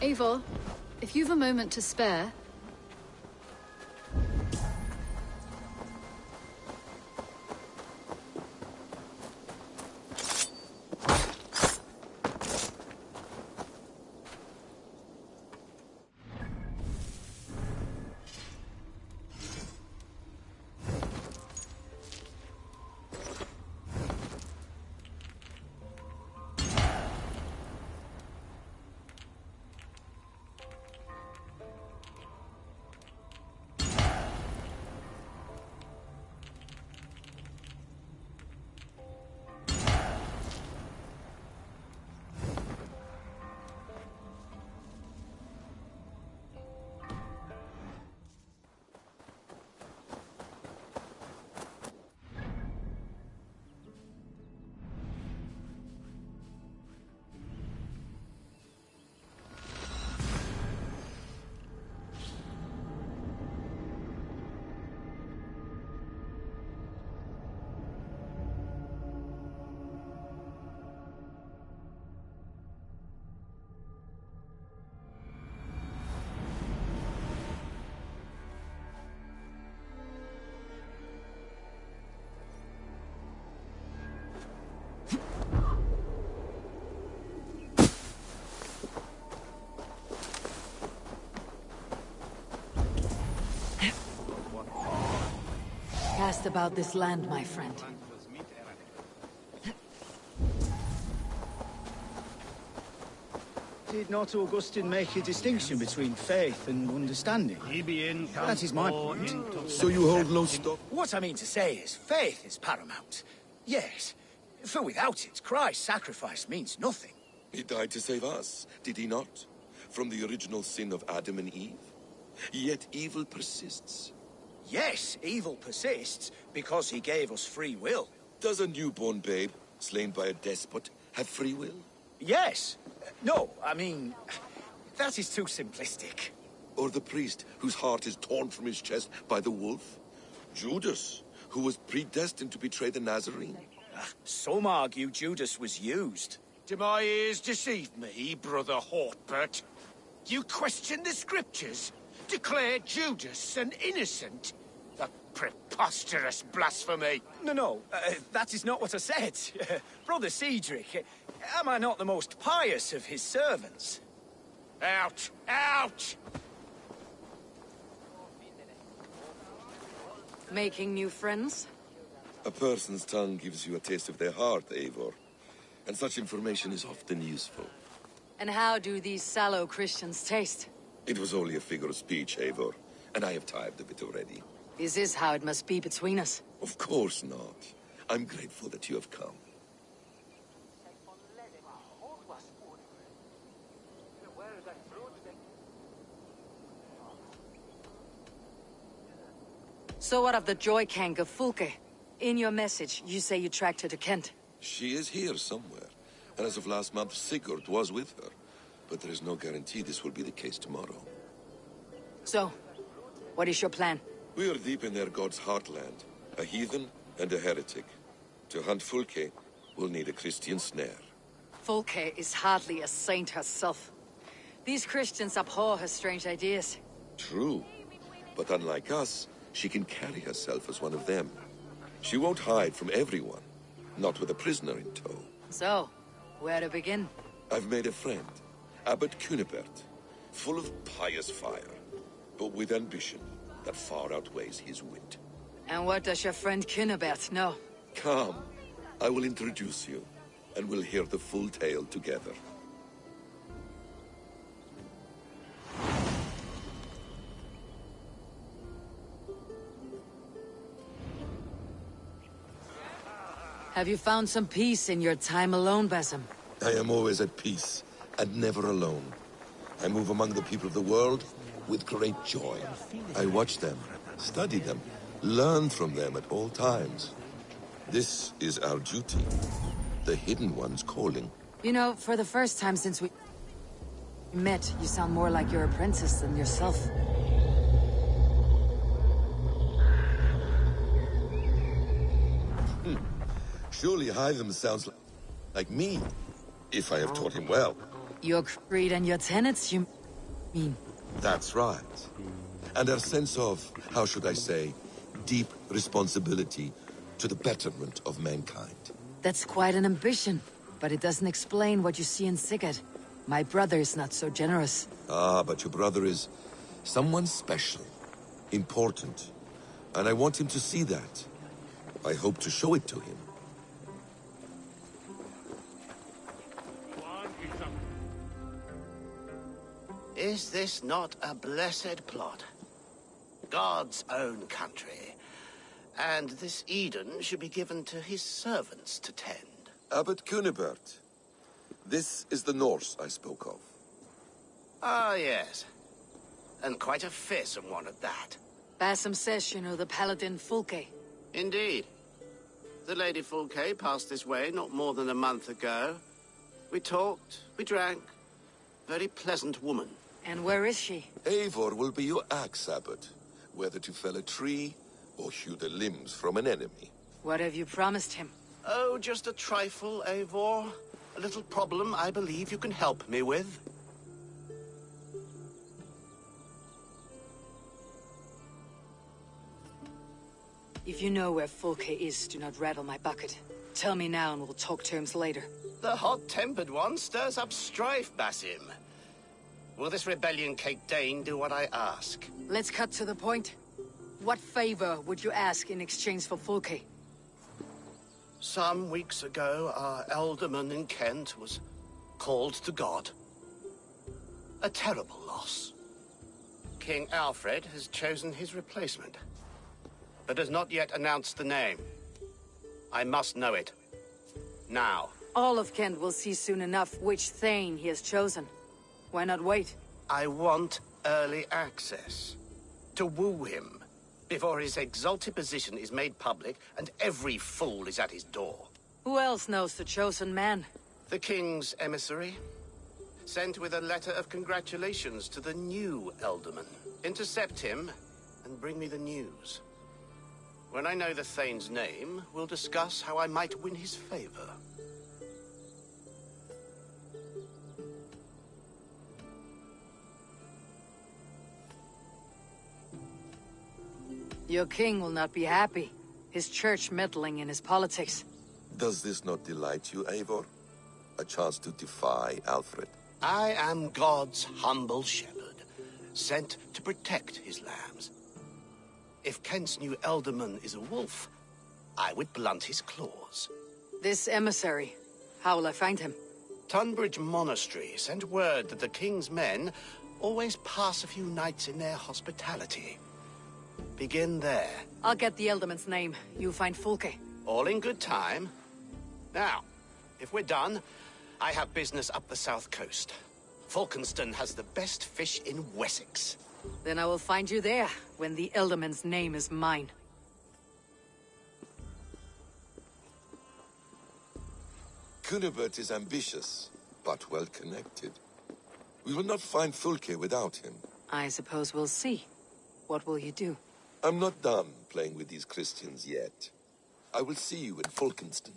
Eivor, if you've a moment to spare... Cast about this land, my friend. Did not Augustine make a distinction between faith and understanding? That is my point. So you hold no stock? What I mean to say is, faith is paramount. Yes, for without it, Christ's sacrifice means nothing. He died to save us, did he not? From the original sin of Adam and Eve? Yet evil persists. Yes, evil persists, because he gave us free will. Does a newborn babe, slain by a despot, have free will? Yes. No, I mean, that is too simplistic. Or the priest whose heart is torn from his chest by the wolf? Judas, who was predestined to betray the Nazarene? Some argue Judas was used. Do my ears deceive me, Brother Hortbert? You question the scriptures? Declare Judas an innocent? A preposterous blasphemy! No, that is not what I said. Brother Cedric, am I not the most pious of his servants? Out! Out! Making new friends? A person's tongue gives you a taste of their heart, Eivor. And such information is often useful. And how do these sallow Christians taste? It was only a figure of speech, Eivor, and I have tired of it already. Is this how it must be between us? Of course not. I'm grateful that you have come. So what of the Joy Kank of Fulke? In your message, you say you tracked her to Kent. She is here somewhere, and as of last month, Sigurd was with her. But there is no guarantee this will be the case tomorrow. So, what is your plan? We are deep in their god's heartland, a heathen and a heretic. To hunt Fulke, we'll need a Christian snare. Fulke is hardly a saint herself. These Christians abhor her strange ideas. True, but unlike us, she can carry herself as one of them. She won't hide from everyone, not with a prisoner in tow. So, where to begin? I've made a friend, Abbot Cunibert, full of pious fire, but with ambition that far outweighs his wit. And what does your friend Cunibert know? Come, I will introduce you, and we'll hear the full tale together. Have you found some peace in your time alone, Basim? I am always at peace, and never alone. I move among the people of the world with great joy. I watch them, study them, learn from them at all times. This is our duty, the Hidden One's calling. You know, for the first time since we met, you sound more like your apprentice than yourself. Surely Hytham sounds like me, if I have taught him well. Your creed and your tenets, you mean? That's right. And our sense of, how should I say, deep responsibility to the betterment of mankind. That's quite an ambition, but it doesn't explain what you see in Sigurd. My brother is not so generous. Ah, but your brother is someone special, important, and I want him to see that. I hope to show it to him. Is this not a blessed plot? God's own country. And this Eden should be given to his servants to tend. Abbot Cunibert, this is the Norse I spoke of. Ah, yes. And quite a fearsome one at that. Basim says you know the paladin Fulke. Indeed. The Lady Fulke passed this way not more than a month ago. We talked, we drank. Very pleasant woman. And where is she? Eivor will be your axe, Abbot, whether to fell a tree or hew the limbs from an enemy. What have you promised him? Oh, just a trifle, Eivor. A little problem I believe you can help me with. If you know where Fulke is, do not rattle my bucket. Tell me now and we'll talk terms later. The hot-tempered one stirs up strife, Basim. Will this rebellion-caked Dane do what I ask? Let's cut to the point. What favor would you ask in exchange for Fulke? Some weeks ago, our alderman in Kent was called to God. A terrible loss. King Alfred has chosen his replacement, but has not yet announced the name. I must know it. Now. All of Kent will see soon enough which Thane he has chosen. Why not wait? I want early access. To woo him, before his exalted position is made public and every fool is at his door. Who else knows the chosen man? The king's emissary, sent with a letter of congratulations to the new alderman. Intercept him and bring me the news. When I know the Thane's name, we'll discuss how I might win his favor. Your king will not be happy. His church meddling in his politics. Does this not delight you, Eivor? A chance to defy Alfred? I am God's humble shepherd, sent to protect his lambs. If Kent's new alderman is a wolf, I would blunt his claws. This emissary, how will I find him? Tunbridge Monastery sent word that the king's men always pass a few nights in their hospitality. Begin there. I'll get the Ealdorman's name. You find Fulke. All in good time. Now, if we're done, I have business up the south coast. Falkenston has the best fish in Wessex. Then I will find you there, when the Ealdorman's name is mine. Cunibert is ambitious, but well-connected. We will not find Fulke without him. I suppose we'll see. What will you do? I'm not done playing with these Christians yet. I will see you in Falkenston.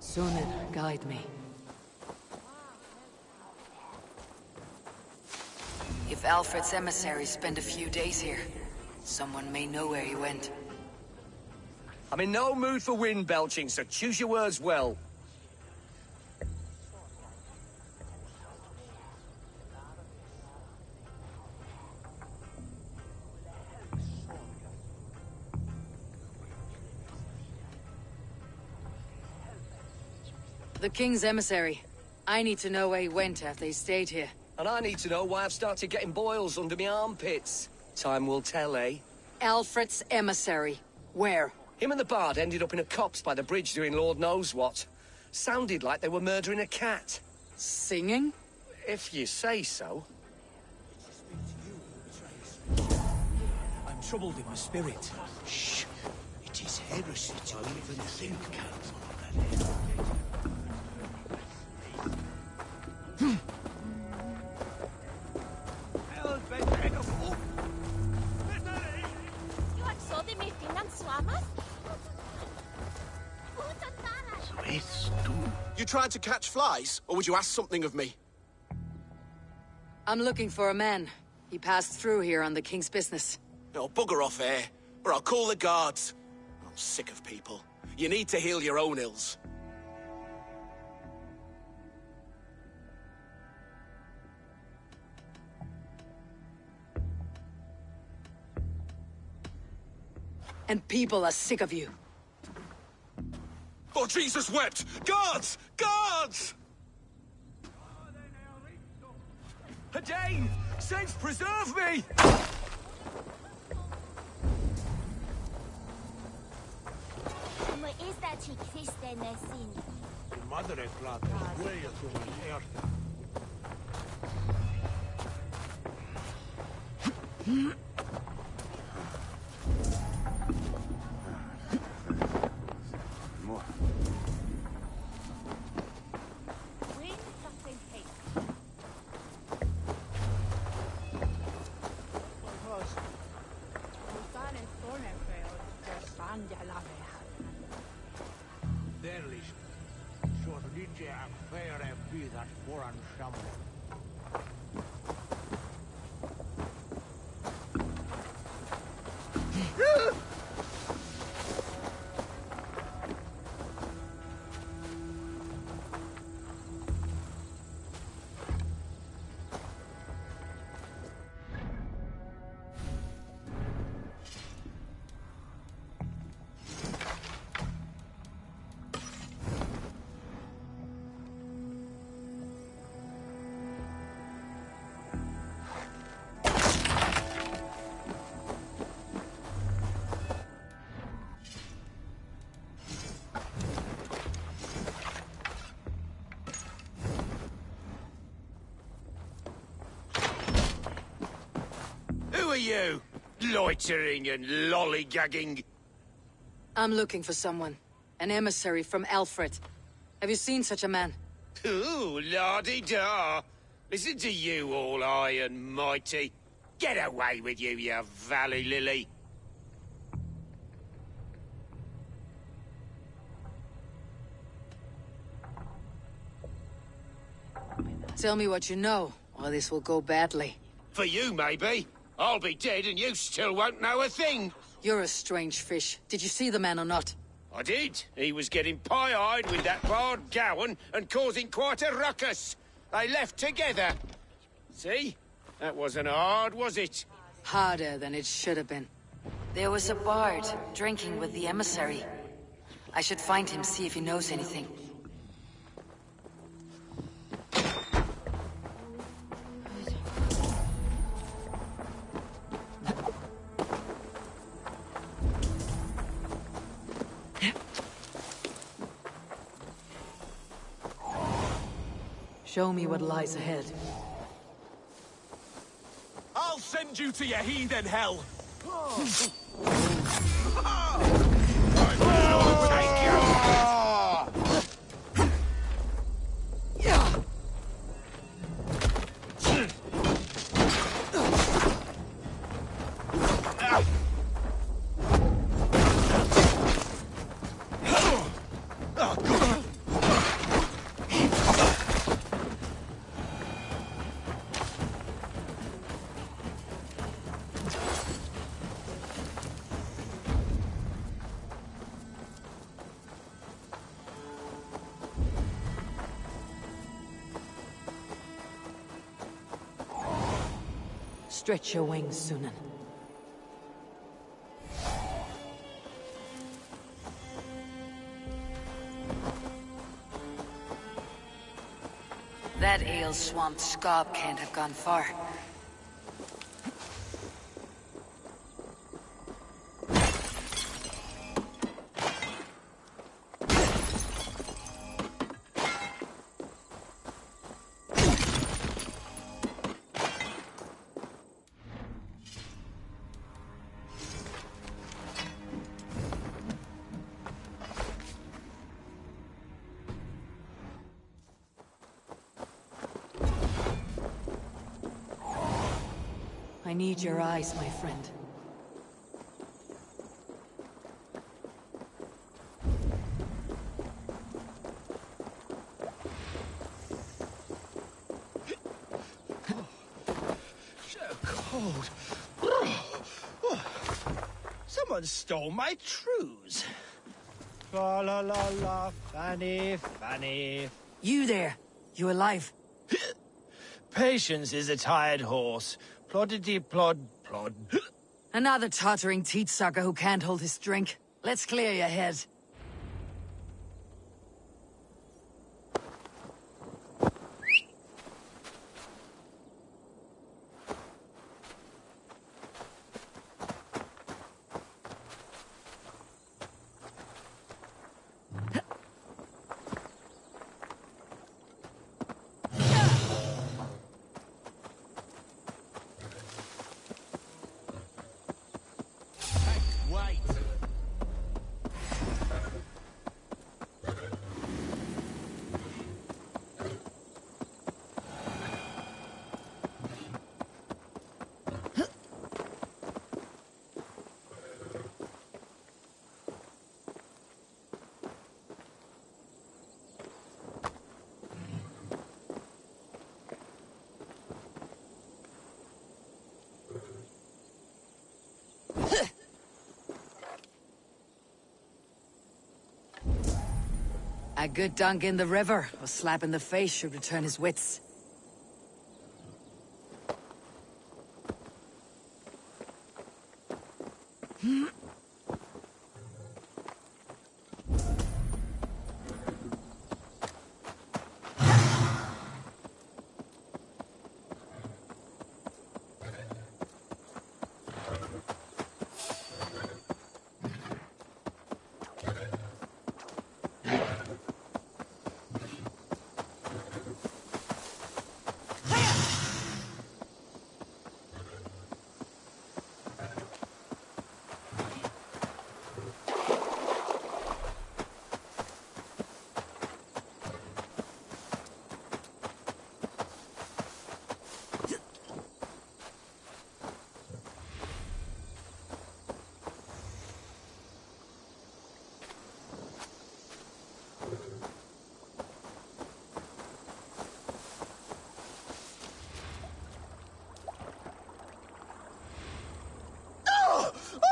Sunan, guide me. If Alfred's emissaries spend a few days here, someone may know where he went. I'm in no mood for wind belching, so choose your words well. The king's emissary. I need to know where he went after he stayed here. And I need to know why I've started getting boils under my armpits. Time will tell, eh? Alfred's emissary. Where? Him and the bard ended up in a copse by the bridge doing Lord knows what. Sounded like they were murdering a cat. Singing? If you say so. I'm troubled in my spirit. Shh. It is heresy to even think. You tried to catch flies, or would you ask something of me? I'm looking for a man. He passed through here on the king's business. Oh, bugger off here, or I'll call the guards. I'm sick of people. You need to heal your own ills. And people are sick of you. Oh, Jesus wept! Guards! Guards! Hadain! Saints preserve me! Como esta ci existe nesin. Madre plata, huella su muerte. Who are you? Loitering and lollygagging. I'm looking for someone. An emissary from Alfred. Have you seen such a man? Ooh, la-di-da. Listen to you, all high and mighty. Get away with you, you valley lily. Tell me what you know, or this will go badly. For you, maybe. I'll be dead and you still won't know a thing. You're a strange fish. Did you see the man or not? I did. He was getting pie-eyed with that bard Gowan and causing quite a ruckus. They left together. See? That wasn't hard, was it? Harder than it should have been. There was a bard drinking with the emissary. I should find him, see if he knows anything. Show me what lies ahead. I'll send you to your heathen hell! Stretch your wings, Sunan. That ale-swamped scab can't have gone far. I need your eyes, my friend. So cold. Someone stole my trews. Fa la la la, Fanny, Fanny. You there! You alive? Patience is a tired horse. Ploddity plod plod. Another tottering teat-sucker who can't hold his drink. Let's clear your head. Wait. A good dunk in the river, or slap in the face should return his wits.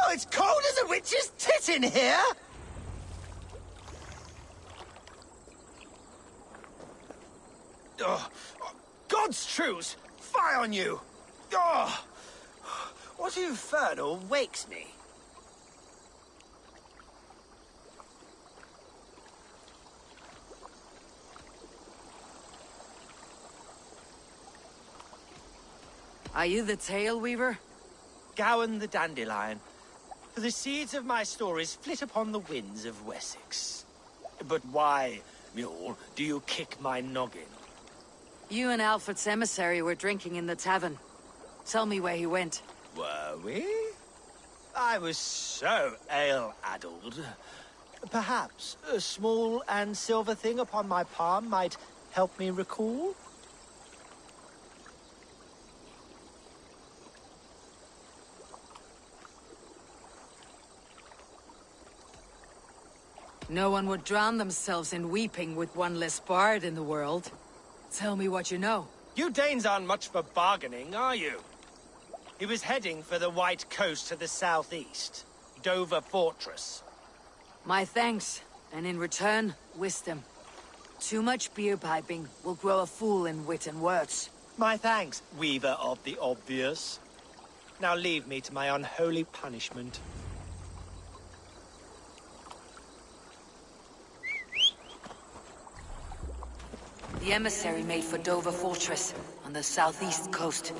Oh, it's cold as a witch's tit in here! Oh, God's truce! Fie on you! Oh, what infernal wakes me? Are you the Tail Weaver? Gowan the Dandelion. For the seeds of my stories flit upon the winds of Wessex. But why, mule, do you kick my noggin? You and Alfred's emissary were drinking in the tavern. Tell me where he went. Were we? I was so ale-addled. Perhaps a small and silver thing upon my palm might help me recall? No one would drown themselves in weeping with one less bard in the world. Tell me what you know. You Danes aren't much for bargaining, are you? He was heading for the White Coast to the southeast. Dover Fortress. My thanks, and in return, wisdom. Too much beer piping will grow a fool in wit and words. My thanks, Weaver of the Obvious. Now leave me to my unholy punishment. The emissary made for Dover Fortress on the southeast coast.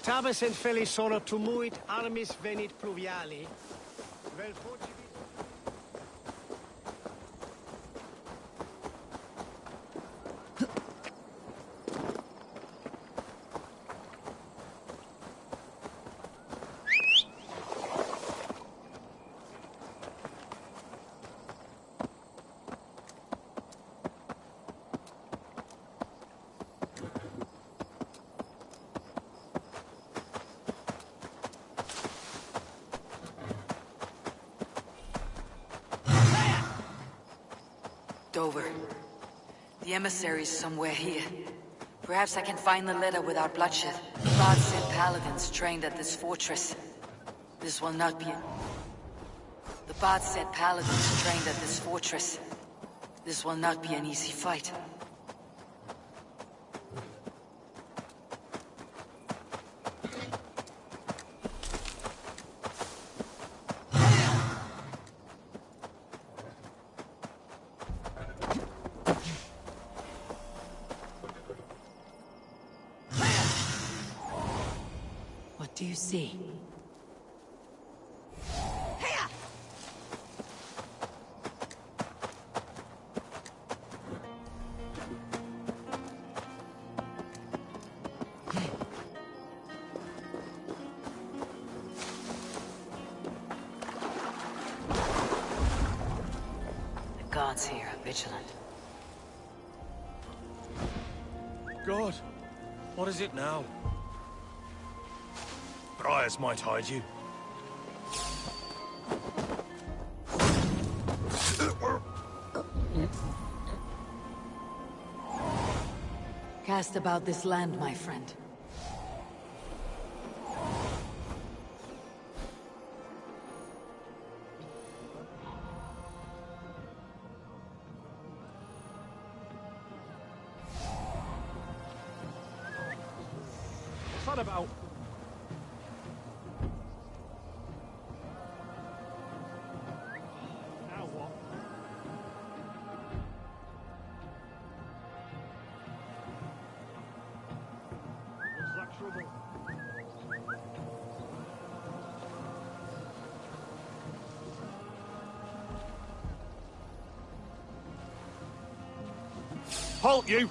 Tabes et fellis sono tumuit armis venit pluviali, vel fugibit... Dover. The emissary's somewhere here. Perhaps I can find the letter without bloodshed. God said paladins trained at this fortress. This will not be... The bard said paladins trained at this fortress. This will not be an easy fight. What do you see? The gods here are vigilant. God, what is it now? Briars might hide you. Cast about this land, my friend. What's that about? Now what? What's that trouble? Halt, you!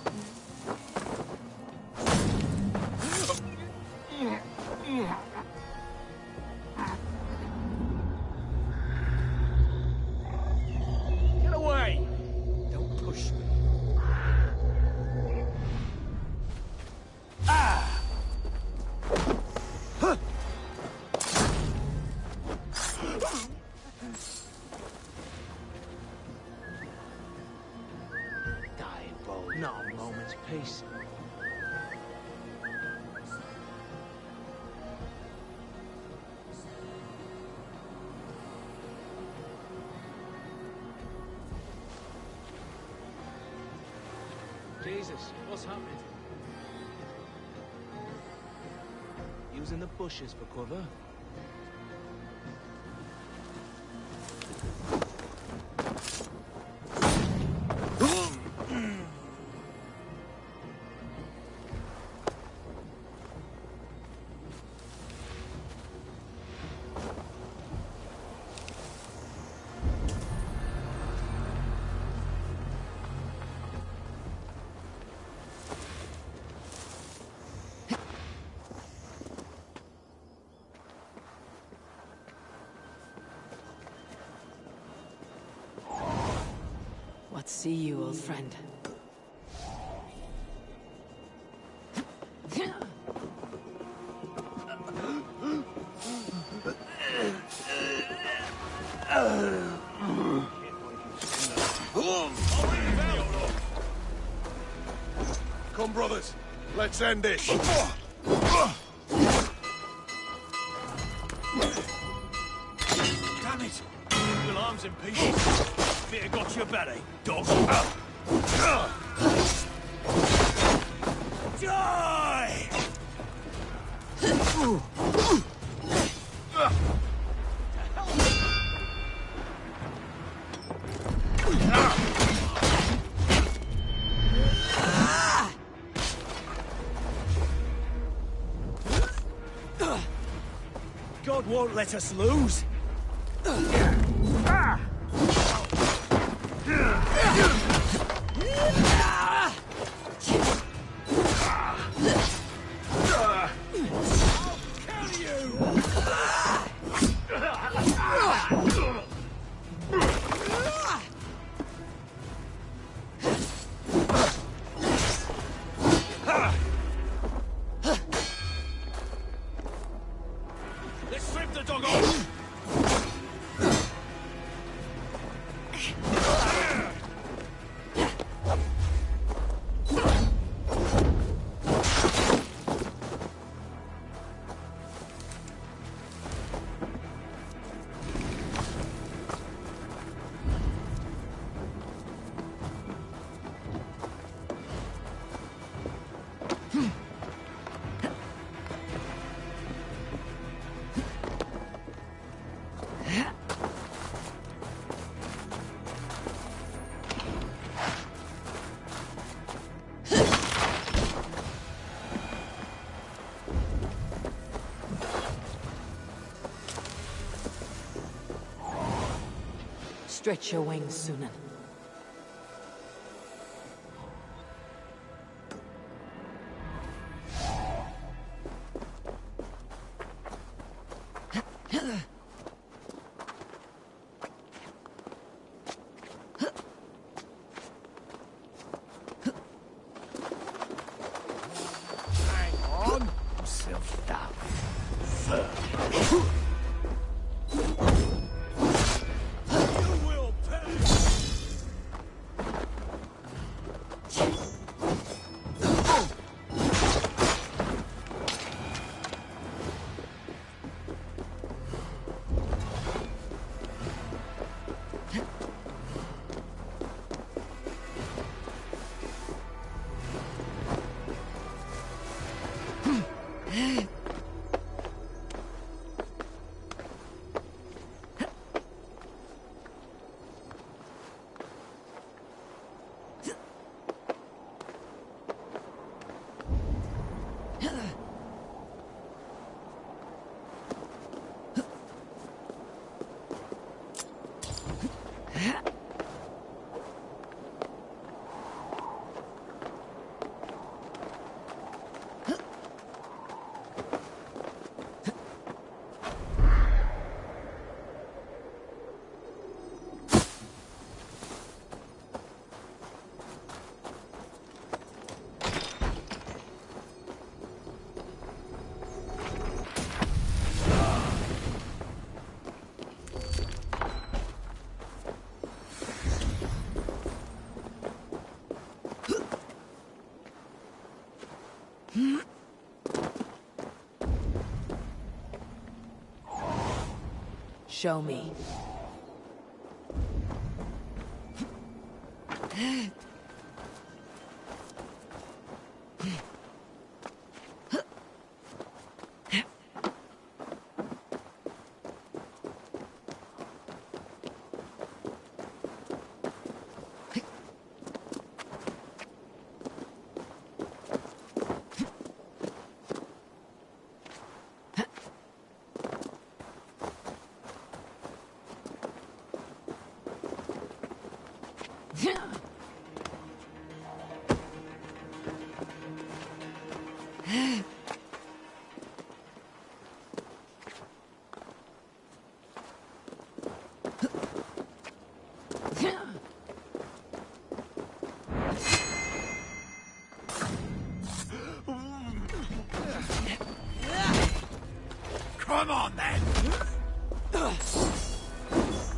Get away! Don't push me. Die, Bo. Not a moment's peace. Jesus, what's happening? Using the bushes for cover? not see you, old friend. Come, brothers. Let's end this. Damn it! Your arm's in pieces. Better got your belly, dog. Die! God won't let us lose. Let's strip the dog off! Stretch your wings, Sunan. Hang on. Yourself down. Firm. You will pay. Show me. Come on, then!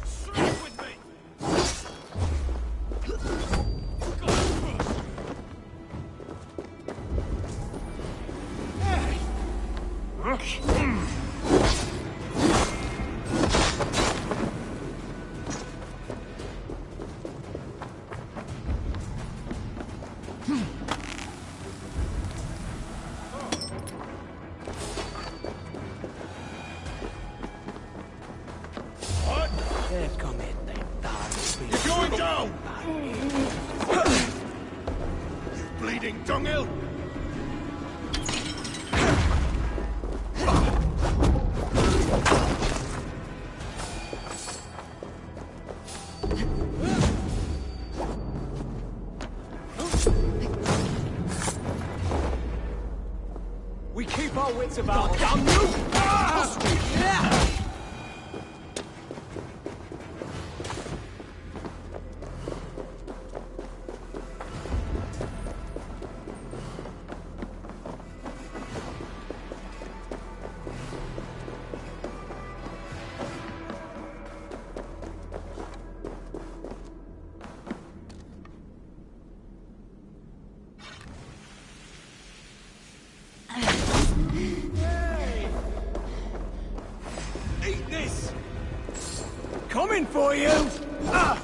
Strike with me! You're going down! You bleeding dunghill! We keep our wits about us. Damn you! Ah! Eat this! Coming for you! Ah!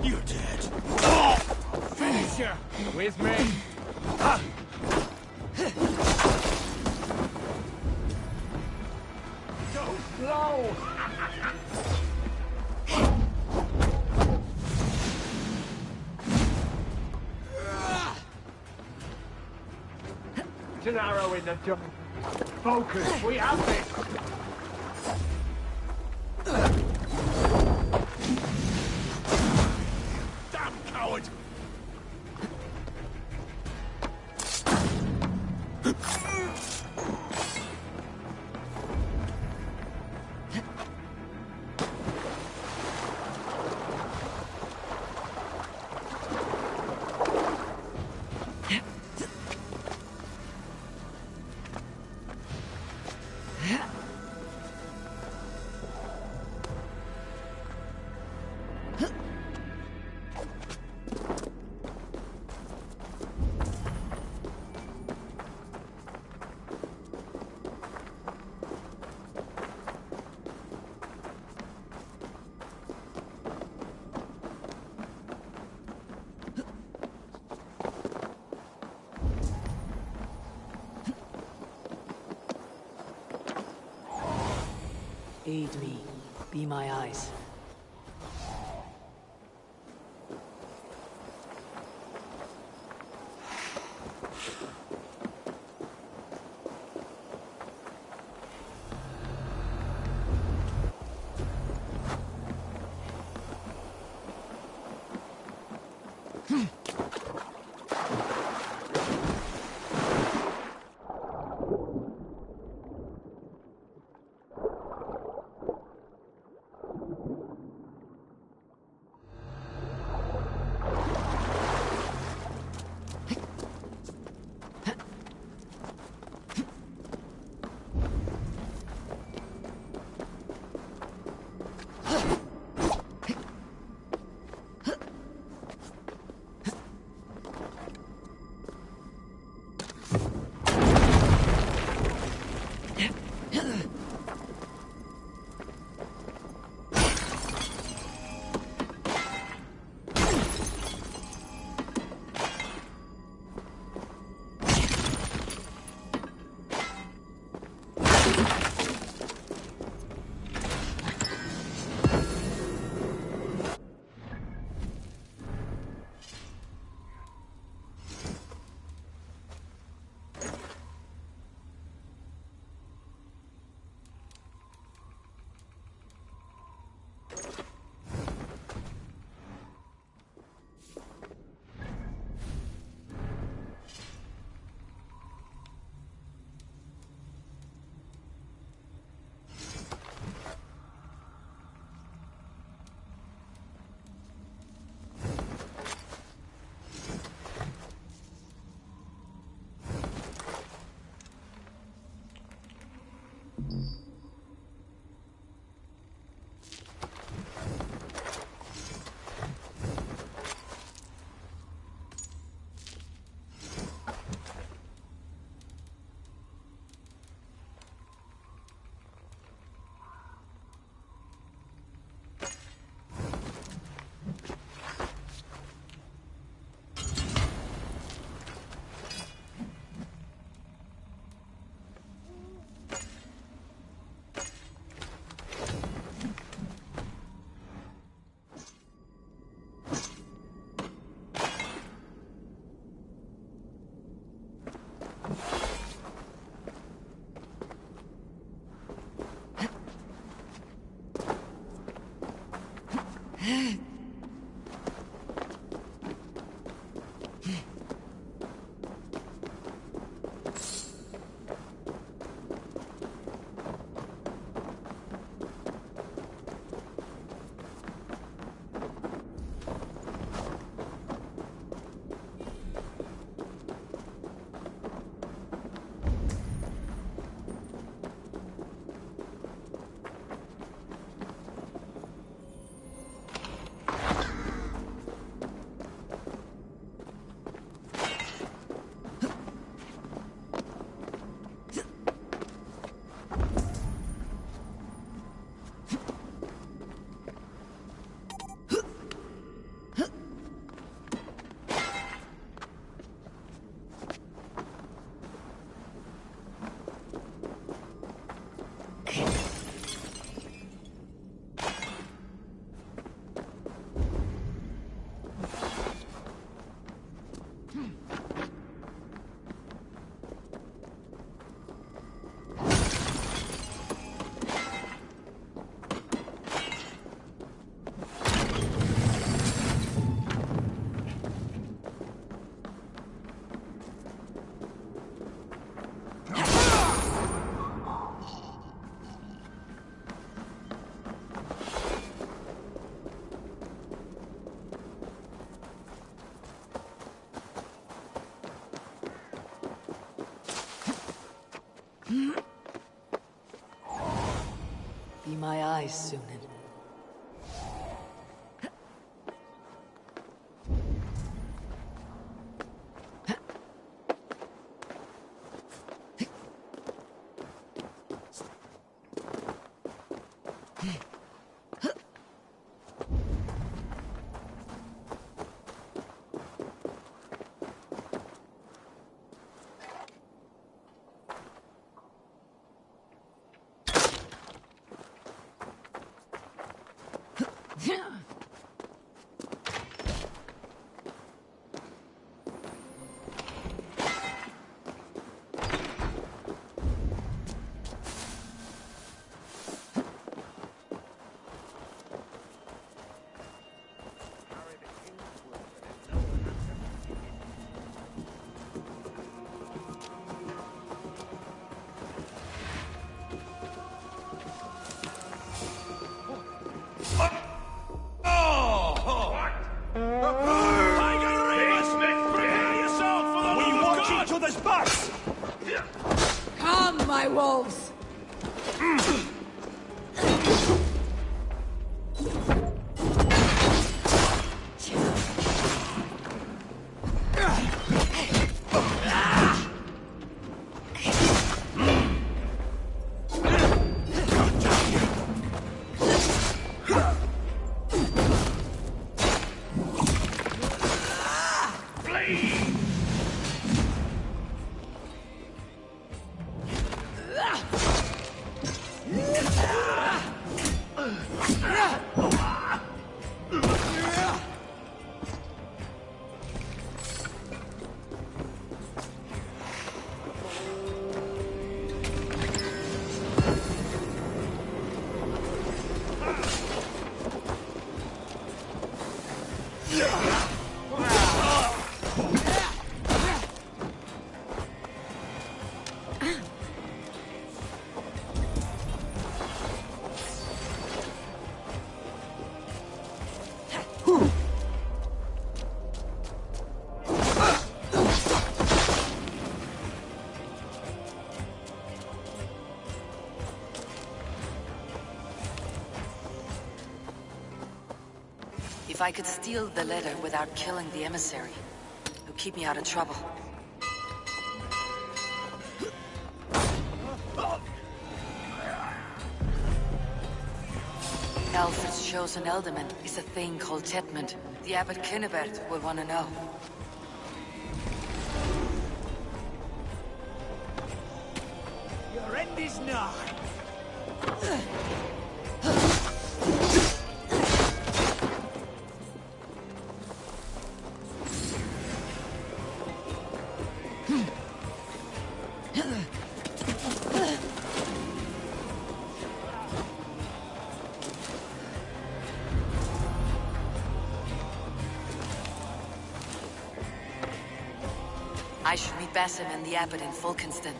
You're dead. Finish you! With me. Go slow! It's an arrow in the jaw. Focus, we have it. Damn coward! Aid me. Be my eyes. Be my eyes, Sunan. Come, my wolves! If I could steal the letter without killing the emissary, it would keep me out of trouble. Alfred's chosen ealdorman is a thing called Tetmund. The Abbot Kinnebert will want to know. Your end is nigh. I should meet Basim and the abbot in Fulkenston.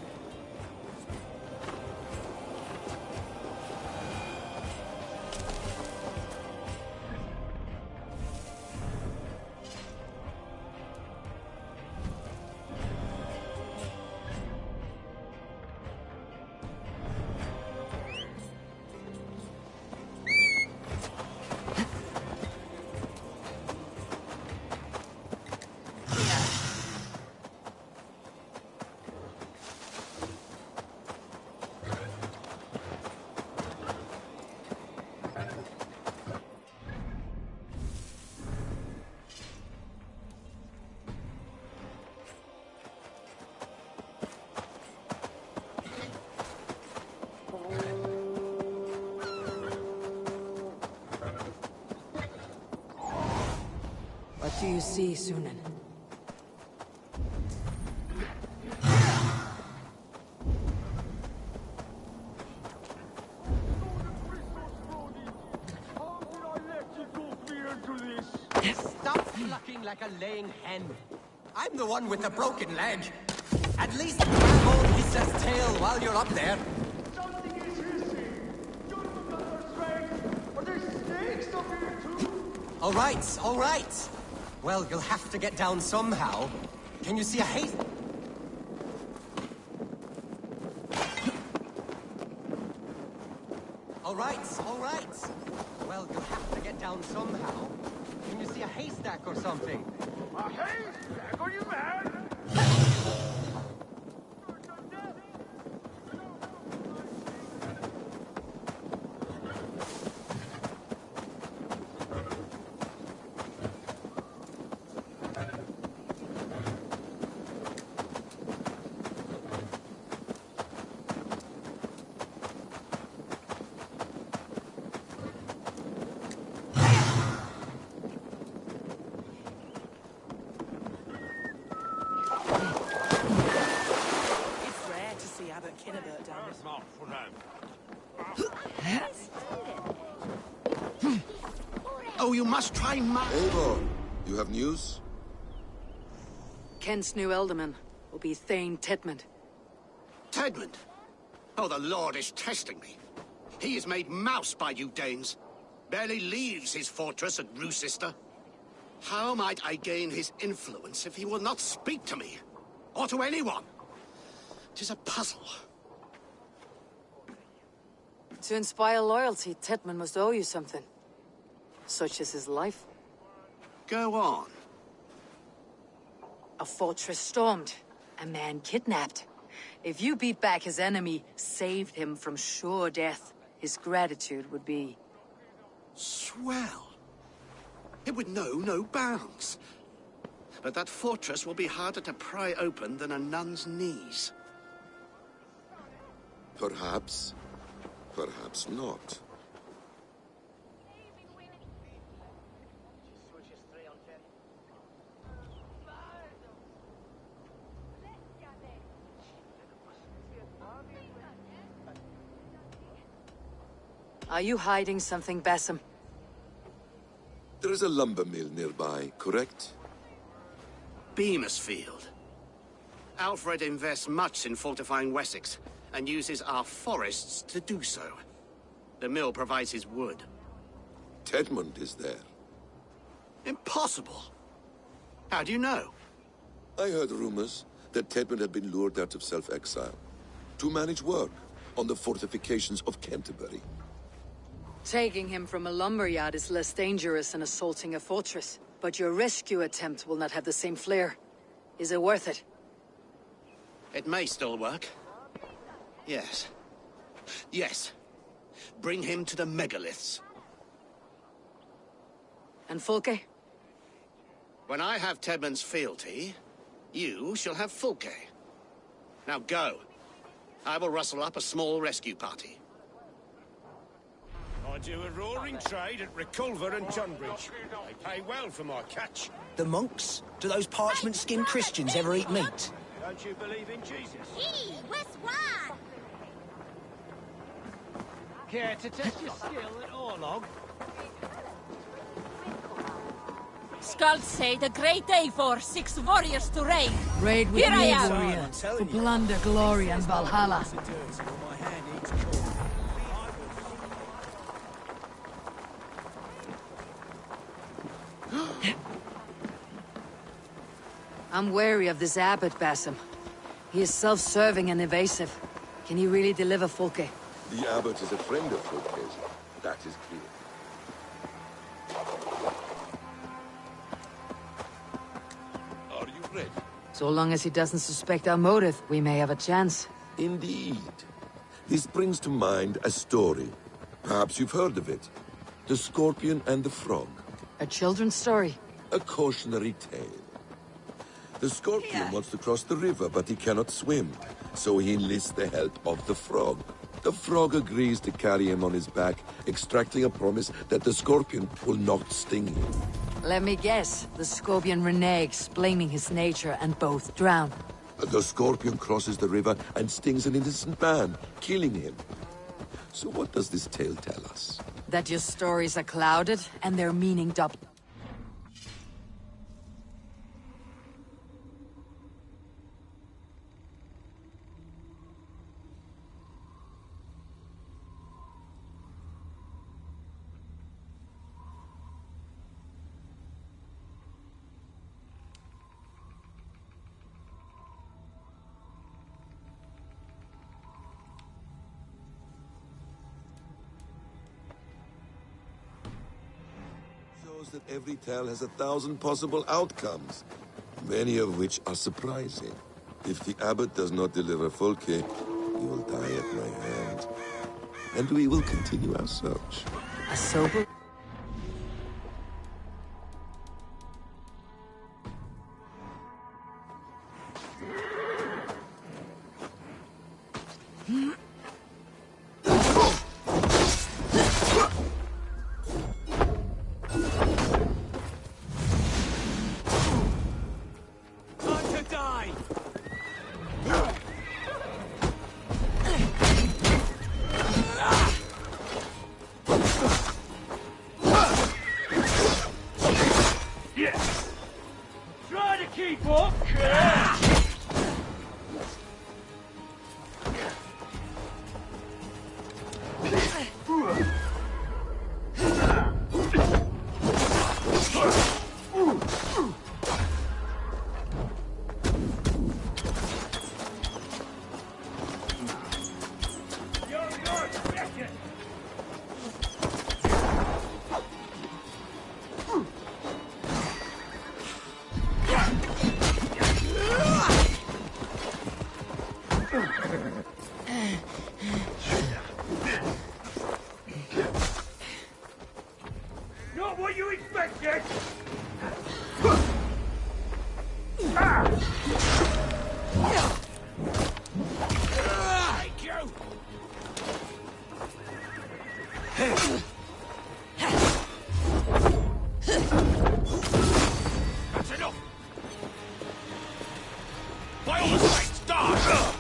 What do you see, Sunan? Stop clucking like a laying hen. I'm the one with the broken leg. At least grab old Hissa's tail while you're up there. Something is hissing. You're the strength. Are there snakes up here too? All right. Well, you'll have to get down somehow. Can you see a haze? All right. Well, you'll have to get down somehow. Can you see a haystack or something? A haystack? Are you mad? Oh, you must try my... Eivor, you have news? Kent's new ealdorman will be Thane Tedmund. Tedmund? Oh, the Lord is testing me. He is made mouse by you Danes. Barely leaves his fortress at Roosister. How might I gain his influence if he will not speak to me? Or to anyone? 'Tis a puzzle. To inspire loyalty, Tedmund must owe you something. Such as his life. Go on. A fortress stormed. A man kidnapped. If you beat back his enemy, saved him from sure death, his gratitude would be... Swell. It would know no bounds. But that fortress will be harder to pry open than a nun's knees. Perhaps. Perhaps not. Are you hiding something, Basim? There is a lumber mill nearby, correct? Beamisfield. Alfred invests much in fortifying Wessex, and uses our forests to do so. The mill provides his wood. Tedmund is there. Impossible! How do you know? I heard rumors that Tedmund had been lured out of self-exile to manage work on the fortifications of Canterbury. Taking him from a lumberyard is less dangerous than assaulting a fortress. But your rescue attempt will not have the same flair. Is it worth it? It may still work. Yes. Yes. Bring him to the megaliths. And Fulke? When I have Tedmund's fealty, you shall have Fulke. Now go. I will rustle up a small rescue party. I do a roaring trade at Reculver and Tunbridge. They pay well for my catch. The monks? Do those parchment-skinned Christians ever eat meat? Don't you believe in Jesus? Gee, where's one? Care to test your skill at Orlog? Skulls say the great day for 6 warriors to raid. Raid with Here I me, am. warrior. For plunder, glory, and Valhalla. I'm wary of this abbot, Basim. He is self-serving and evasive. Can he really deliver Folke? The abbot is a friend of Folke's. That is clear. Are you ready? So long as he doesn't suspect our motive, we may have a chance. Indeed. This brings to mind a story. Perhaps you've heard of it. The Scorpion and the Frog. A children's story? A cautionary tale. The Scorpion wants to cross the river, but he cannot swim. So he enlists the help of the Frog. The Frog agrees to carry him on his back, extracting a promise that the Scorpion will not sting him. Let me guess. The Scorpion reneges, blaming his nature, and both drown. The Scorpion crosses the river and stings an innocent man, killing him. So what does this tale tell us? That your stories are clouded, and their meaning doubled. That every tale has 1,000 possible outcomes, many of which are surprising. If the abbot does not deliver Folke, he will die at my hand. And we will continue our search. A sober... Not what you expected! That's enough! By all the saints, die!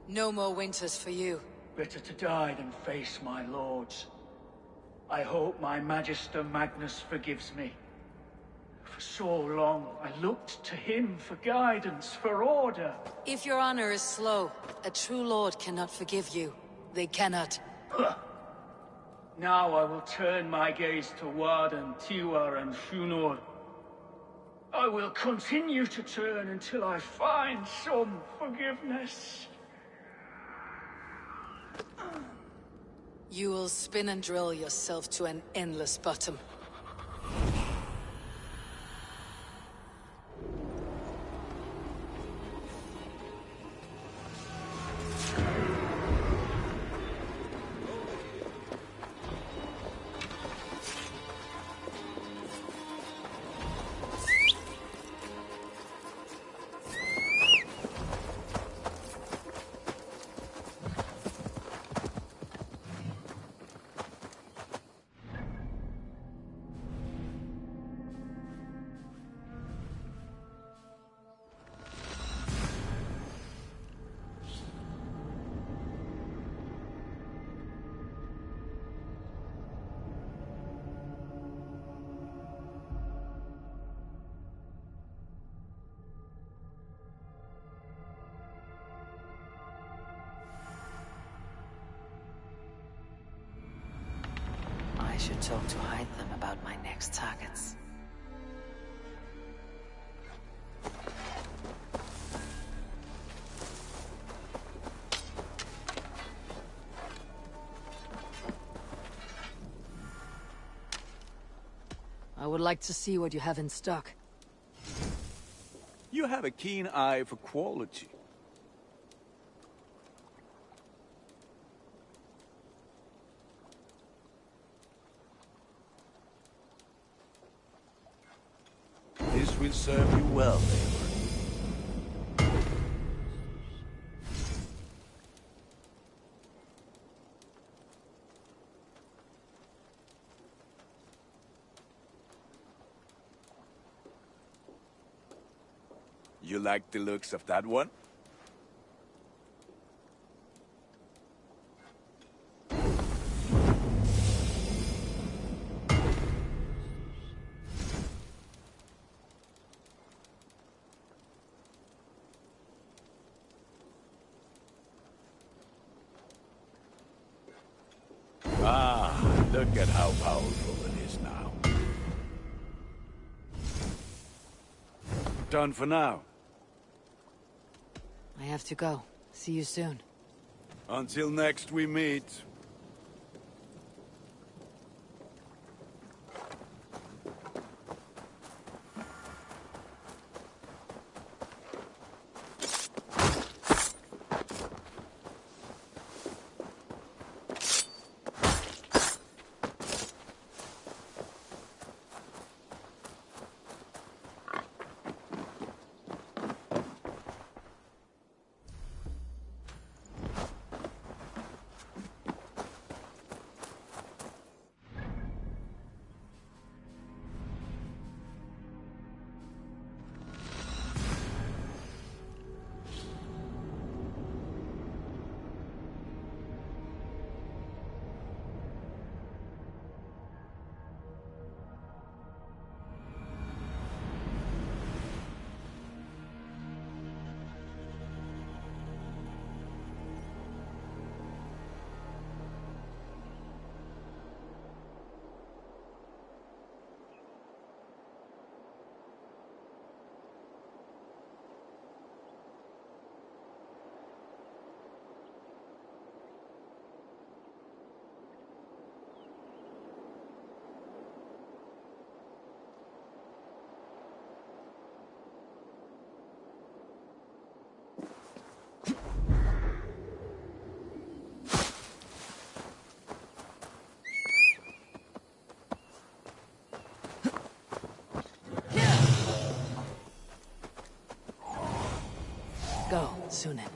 No more winters for you. Better to die than face my lords. I hope my Magister Magnus forgives me. For so long, I looked to him for guidance, for order. If your honor is slow, a true lord cannot forgive you. They cannot. Now I will turn my gaze to Warden, Tiwar, and Shunor. I will continue to turn until I find some forgiveness. You will spin and drill yourself to an endless bottom. should talk to hide them about my next targets. I would like to see what you have in stock. You have a keen eye for quality. This will serve you well, neighbor. You like the looks of that one? Ah, look at how powerful it is now. Done for now. I have to go. See you soon. Until next we meet. Go, Sunan.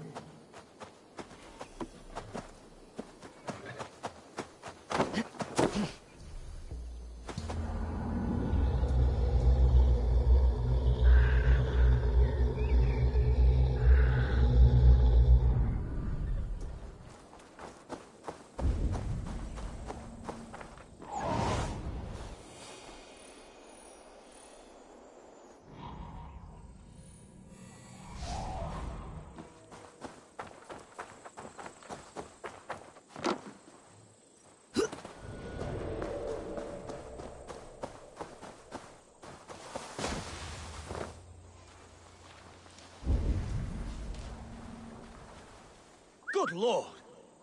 Good lord!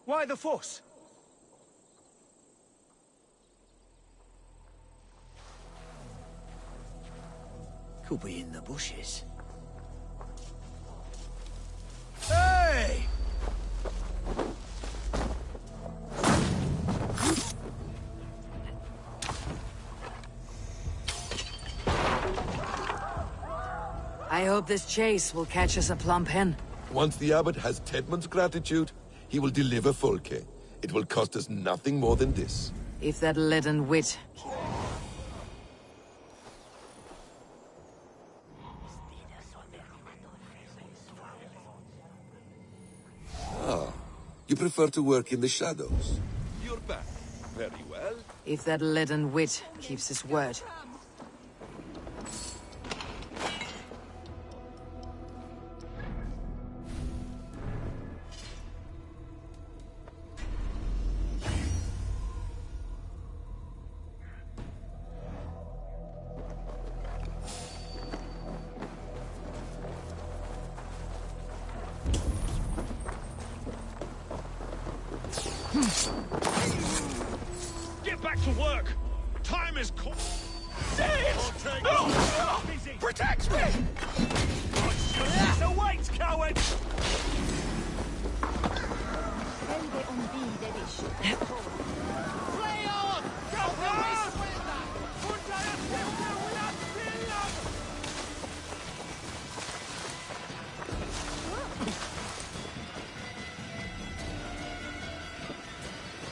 Why the fuss? Could be in the bushes. Hey! I hope this chase will catch us a plump hen. Once the abbot has Tedmund's gratitude, he will deliver Folke. It will cost us nothing more than this. If that leaden wit... Ah, you prefer to work in the shadows. You're back. Very well. If that leaden wit keeps his word. Get back to work! Time is called! No! Protect me! So wait, coward!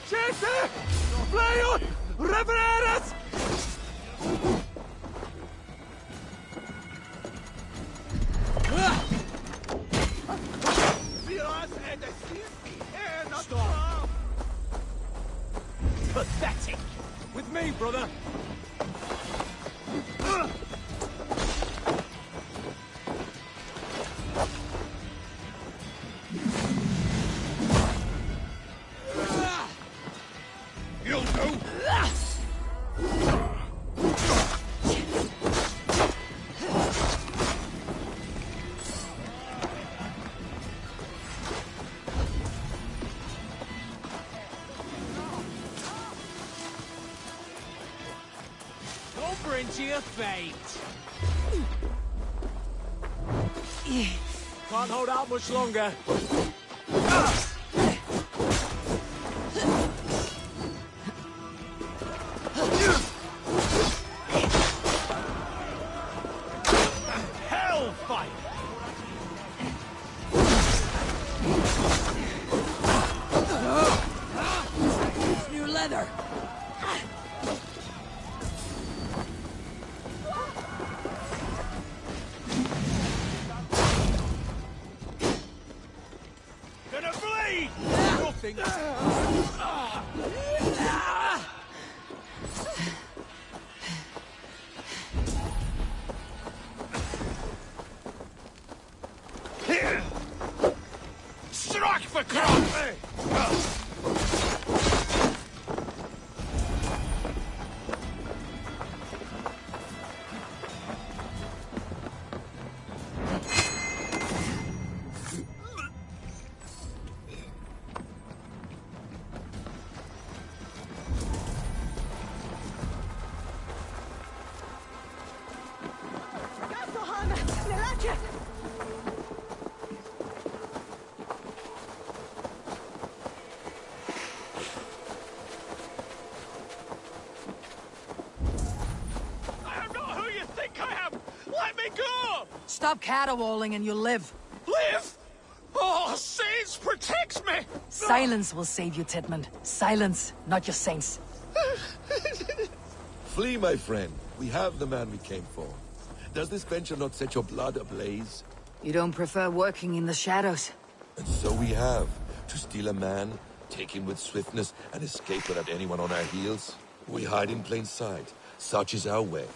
Siete! Fleon! Revereras! Stop! Pathetic! With me, brother! You'll do! Don't bring to your fate! Can't hold out much longer. Hellfire! New leather. Gonna bleed! Nothing. Here! Strike for cross! I am not who you think I am! Let me go! Stop caterwauling and you'll live. Live! Oh, saints protects me! Silence will save you, Tedmund. Silence, not your saints. Flee, my friend. We have the man we came for. Does this venture not set your blood ablaze? You don't prefer working in the shadows? And so we have. To steal a man, take him with swiftness, and escape without anyone on our heels. We hide in plain sight. Such is our way.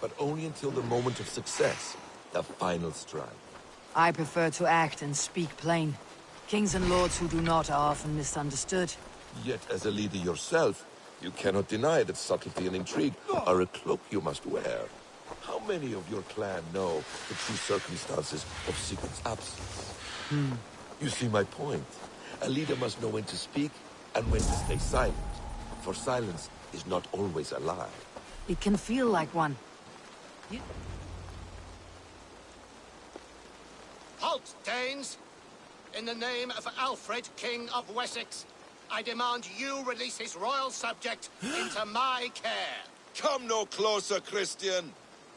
But only until the moment of success. The final strike. I prefer to act and speak plain. Kings and lords who do not are often misunderstood. Yet as a leader yourself, you cannot deny that subtlety and intrigue are a cloak you must wear. How many of your clan know the true circumstances of Sigurd's absence? You see my point. A leader must know when to speak and when to stay silent. For silence is not always a lie. It can feel like one. Halt, Danes! In the name of Alfred, King of Wessex, I demand you release his royal subject into my care. Come no closer, Christian,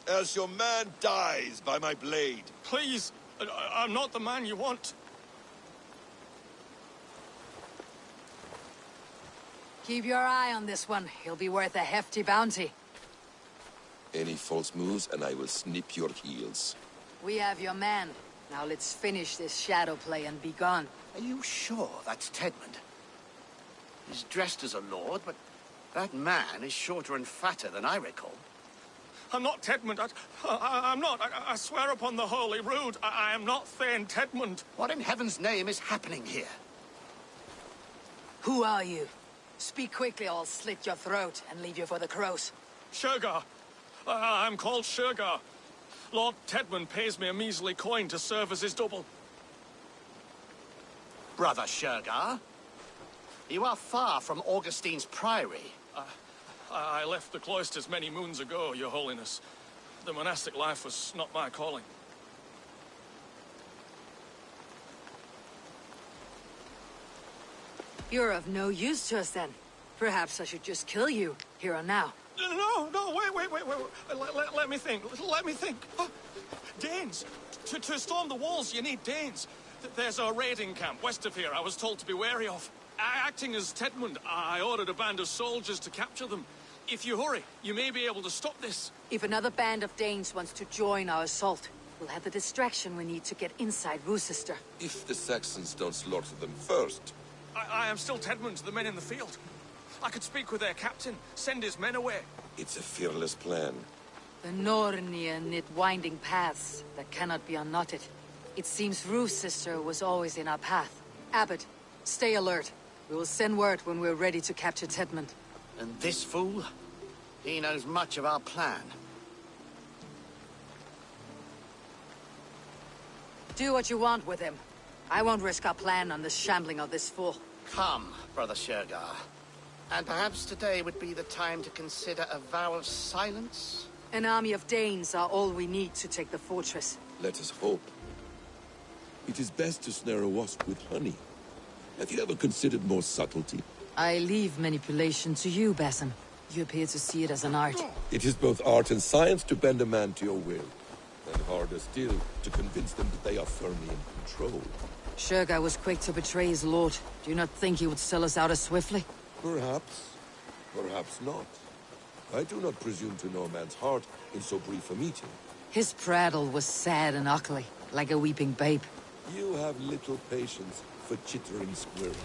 else your man dies by my blade. Please, I'm not the man you want. Keep your eye on this one. He'll be worth a hefty bounty. Any false moves and I will snip your heels. We have your man. Now let's finish this shadow play and be gone. Are you sure that's Tedmund? He's dressed as a lord, but that man is shorter and fatter than I recall. I'm not Tedmund. I'm not. I swear upon the Holy Rood, I am not Thane Tedmund. What in heaven's name is happening here? Who are you? Speak quickly or I'll slit your throat and leave you for the crows. Shergar. I'm called Shergar. Lord Tedmund pays me a measly coin to serve as his double. Brother Shergar? You are far from Augustine's priory. I left the cloisters many moons ago, Your Holiness. The monastic life was not my calling. You're of no use to us then. Perhaps I should just kill you, here and now. No, wait. Let me think. Let me think. Danes! To storm the walls, you need Danes. There's a raiding camp west of here I was told to be wary of. Acting as Tedmund, I ordered a band of soldiers to capture them. If you hurry, you may be able to stop this. If another band of Danes wants to join our assault, we'll have the distraction we need to get inside Rochester. If the Saxons don't slaughter them first. I am still Tedmund, the men in the field. I could speak with their captain, send his men away. It's a fearless plan. The Nornia knit winding paths that cannot be unknotted. It seems Rochester was always in our path. Abbot, stay alert. We will send word when we're ready to capture Tedmund. And this fool? He knows much of our plan. Do what you want with him. I won't risk our plan on the shambling of this fool. Come, Brother Shergar. And perhaps today would be the time to consider a vow of silence? An army of Danes are all we need to take the fortress. Let us hope. It is best to snare a wasp with honey. Have you ever considered more subtlety? I leave manipulation to you, Basim. You appear to see it as an art. It is both art and science to bend a man to your will. And harder still, to convince them that they are firmly in control. Shergar was quick to betray his lord. Do you not think he would sell us out as swiftly? Perhaps. Perhaps not. I do not presume to know a man's heart in so brief a meeting. His prattle was sad and ugly, like a weeping babe. You have little patience for chittering squirrels.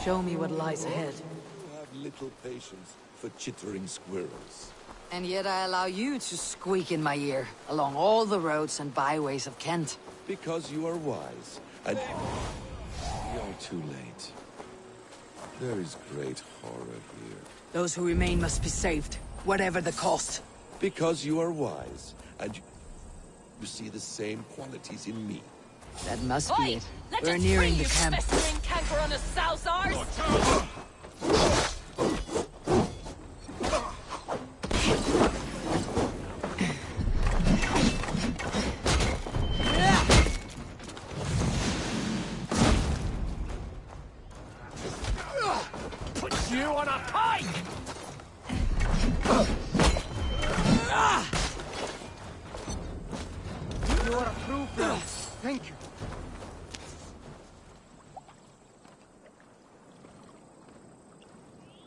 Show me what lies ahead. You have little patience for chittering squirrels. And yet I allow you to squeak in my ear, along all the roads and byways of Kent. Because you are wise, and you're too late. There is great horror here. Those who remain must be saved, whatever the cost. Because you are wise, and you see the same qualities in me. That must be it. Let We're us nearing free the you camp. festering canker on a Salzars! Put you on a pike! You are a true friend. Thank you.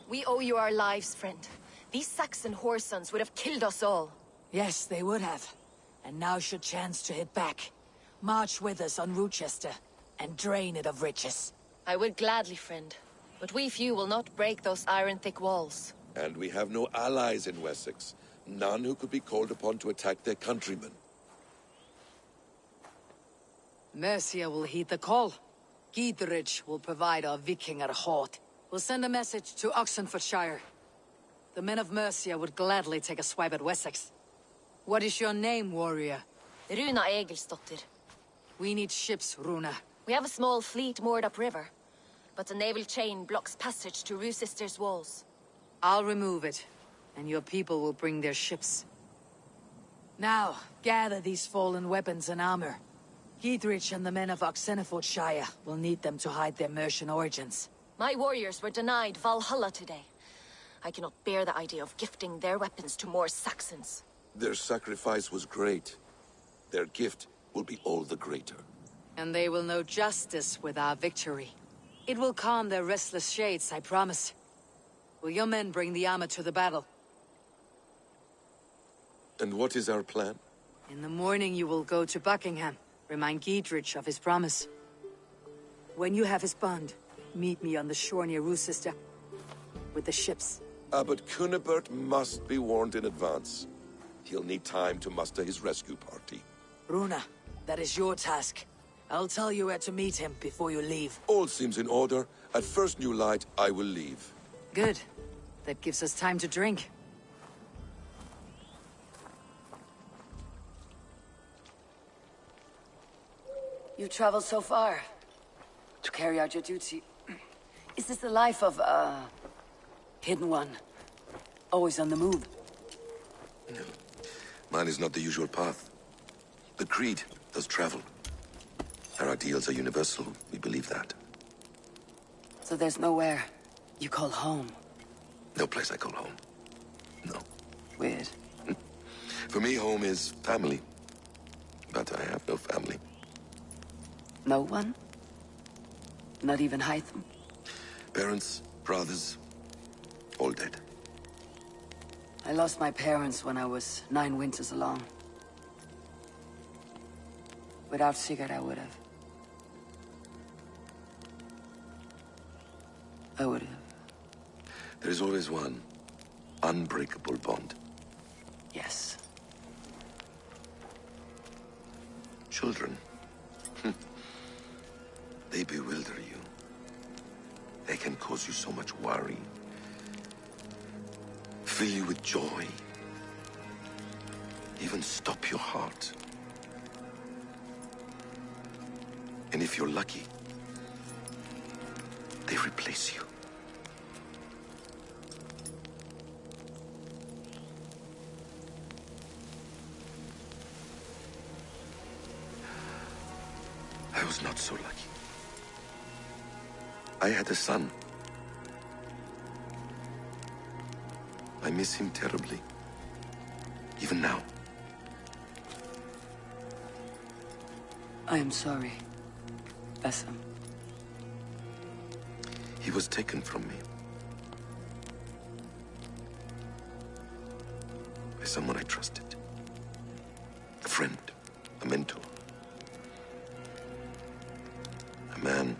We owe you our lives, friend. These Saxon whoresons would have killed us all. Yes, they would have. And now should chance to hit back. March with us on Rochester, and drain it of riches. I would gladly, friend. But we few will not break those iron-thick walls. And we have no allies in Wessex. None who could be called upon to attack their countrymen. Mercia will heed the call. Giedrich will provide our Vikinger Hort. We'll send a message to Oxenfordshire. The men of Mercia would gladly take a swipe at Wessex. What is your name, warrior? Runa Egilsdottir. We need ships, Runa. We have a small fleet moored upriver, but the naval chain blocks passage to Rochester's walls. I'll remove it, and your people will bring their ships. Now, gather these fallen weapons and armor. Giedrich and the men of Oxenfordshire will need them to hide their Mercian origins. My warriors were denied Valhalla today. I cannot bear the idea of gifting their weapons to more Saxons. Their sacrifice was great. Their gift will be all the greater. And they will know justice with our victory. It will calm their restless shades, I promise. Will your men bring the armor to the battle? And what is our plan? In the morning you will go to Buckingham. Remind Giedrich of his promise. When you have his bond, meet me on the shore near Rochester with the ships. Abbot Cunibert must be warned in advance. He'll need time to muster his rescue party. Runa, that is your task. I'll tell you where to meet him before you leave. All seems in order. At first new light, I will leave. Good. That gives us time to drink. You've traveled so far to carry out your duty. Is this the life of, hidden one? Always on the move? No. Mine is not the usual path. The Creed does travel. Our ideals are universal, we believe that. So there's nowhere you call home? No place I call home. No. Weird. For me, home is family. But I have no family. No one? Not even Hytham? Parents, brothers, all dead. I lost my parents when I was 9 winters along. Without Sigurd, I would have. I would have. There is always one unbreakable bond. Yes. Children. They bewilder you. They can cause you so much worry. Fill you with joy. Even stop your heart. And if you're lucky, they replace you. I was not so lucky. I had a son. I miss him terribly. Even now. I am sorry, Basim. He was taken from me. By someone I trusted. A friend, a mentor. A man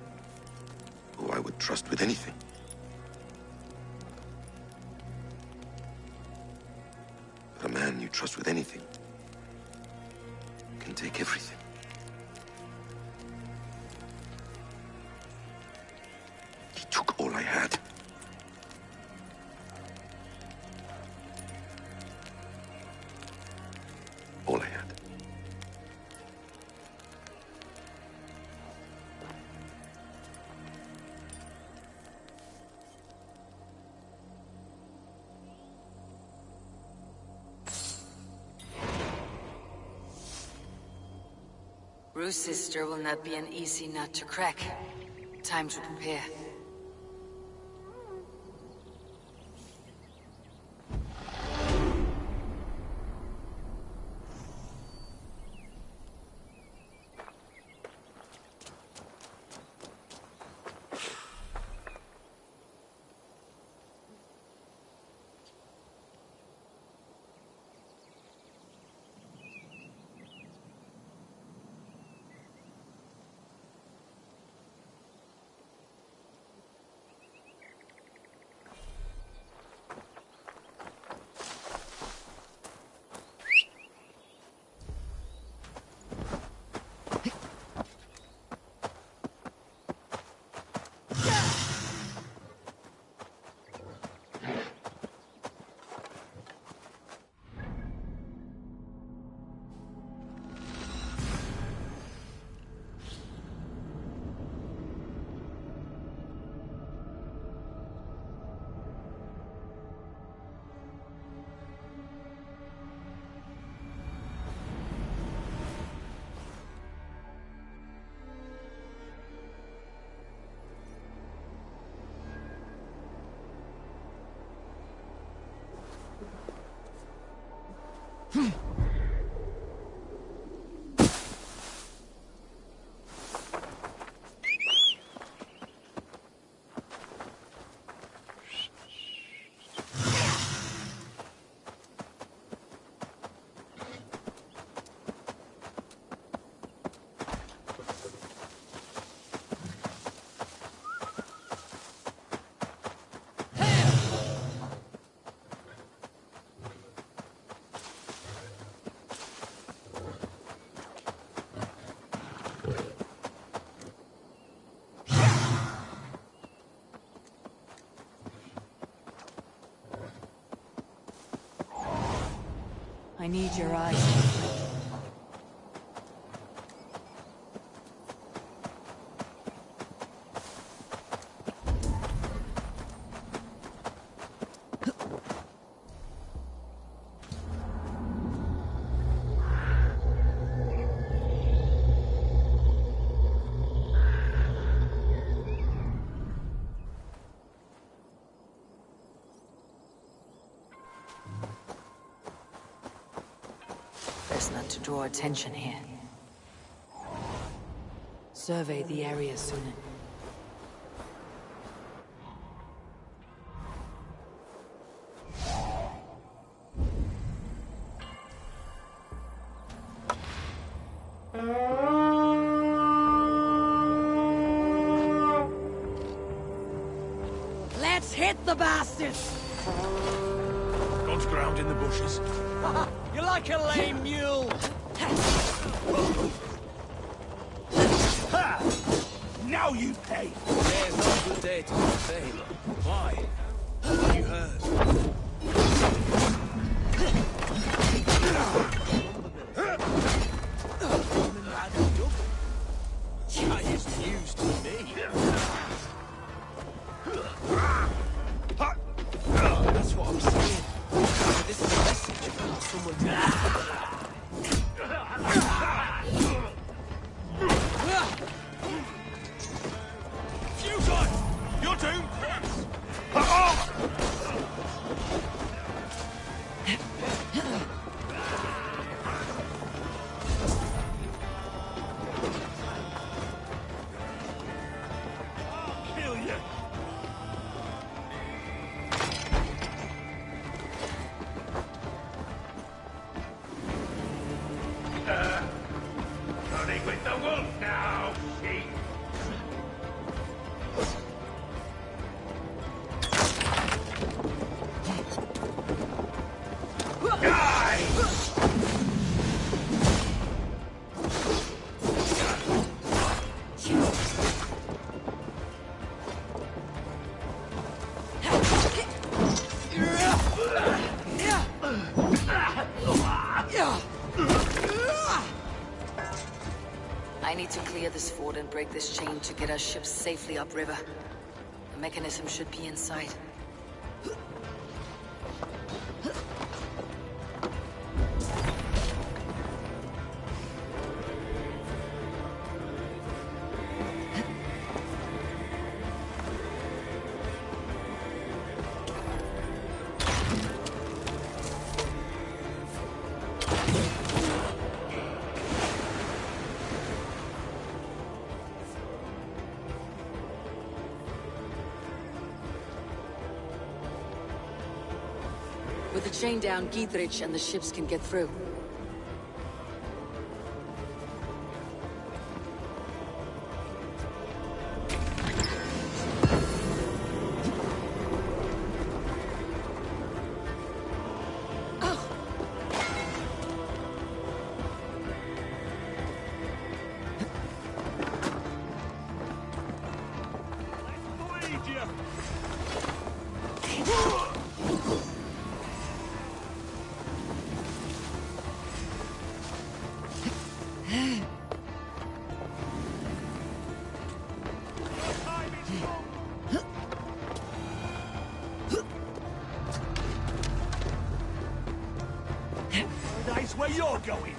who I would trust with anything. But a man you trust with anything can take everything. He took all I had. All I had. Rue's sister will not be an easy nut to crack. Time to prepare. I need your eyes. best not to draw attention here. Survey the area soon. Let's hit the bastards! God's ground in the bushes. You're like a lame mule! Ha! Now you pay! Today's not a good day to be famed. Why? What you heard? Highest news to me. That's what I'm saying. This is a message about someone to... Fusion! You're doomed! I'll kill you! Running with the wolf now, sheep! I need to clear this fort and break this chain to get our ships safely upriver. The mechanism should be inside. With the chain down, Gietrich and the ships can get through. That's where you're going.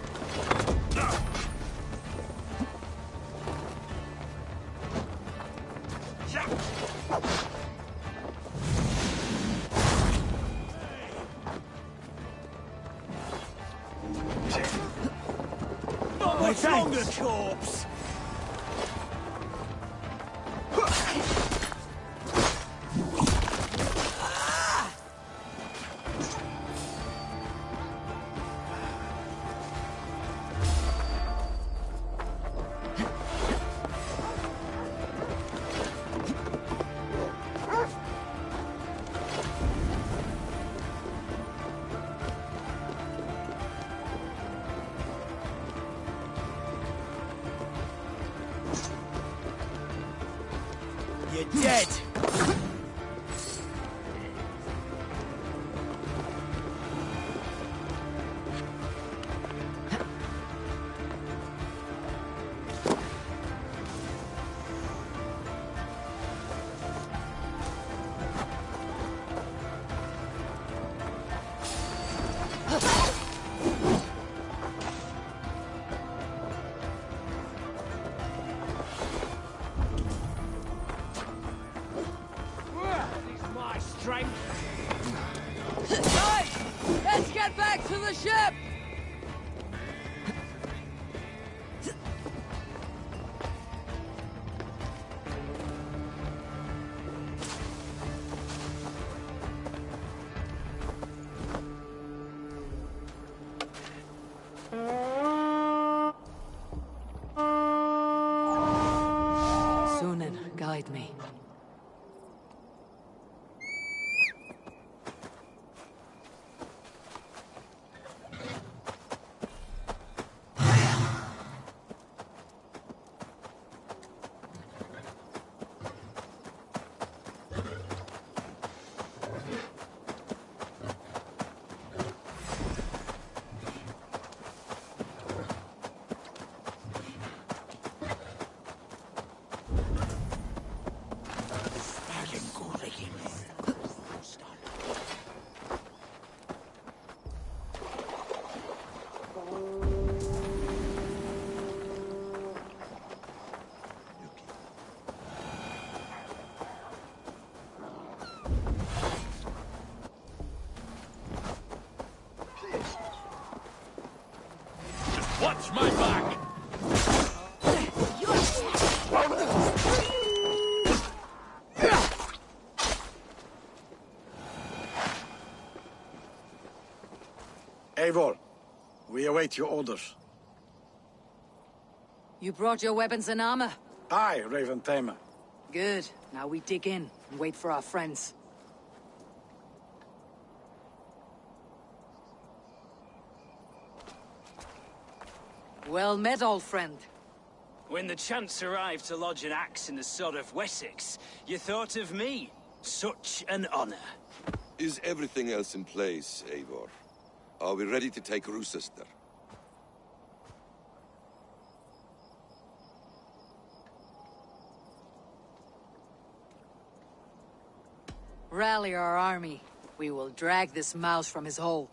Not much longer, corpse! You're dead! Guys! Let's get back to the ship! Watch my back! Eivor, we await your orders. You brought your weapons and armor? Aye, Raven Tamer. Good. Now we dig in and wait for our friends. Well met, old friend. When the chance arrived to lodge an axe in the sod of Wessex, you thought of me. Such an honor. Is everything else in place, Eivor? Are we ready to take Rochester? Rally our army. We will drag this mouse from his hole.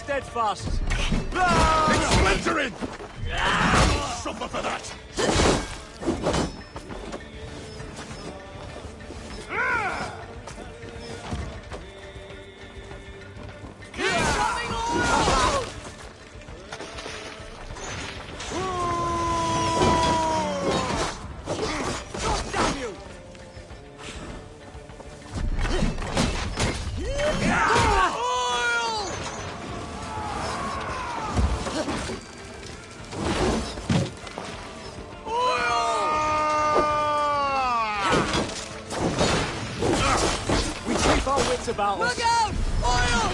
Steadfast. It's splintering! Suffer for that! About us. Look out! Oil!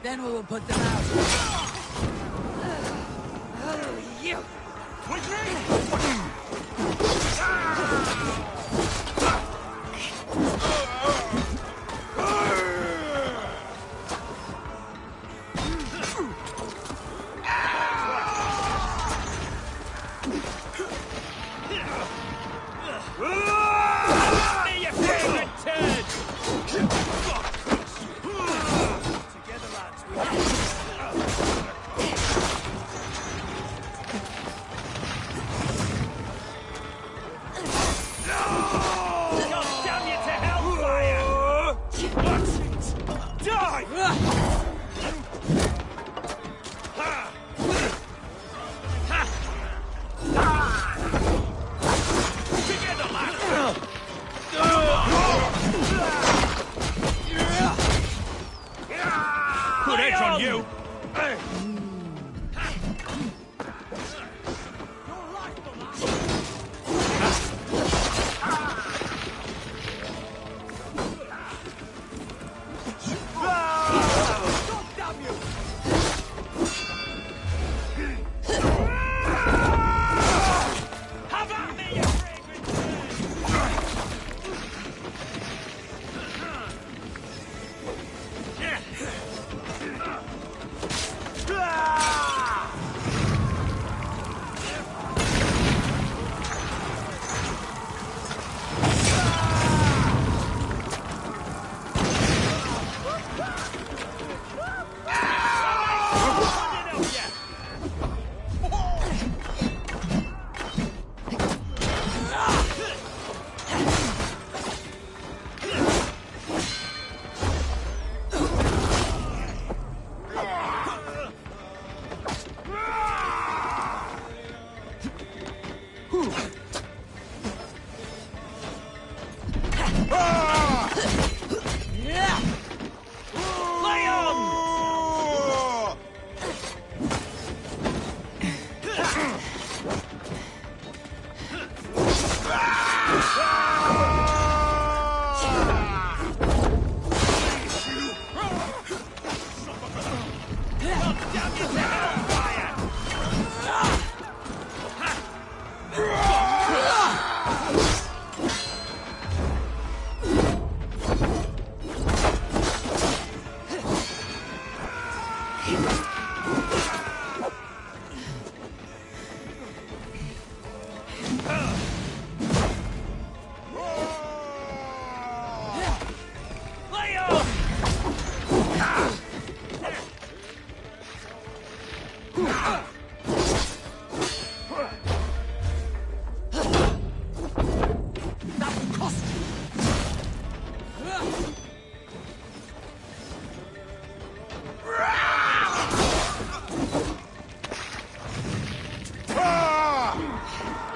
Then we will put them out. You! With me!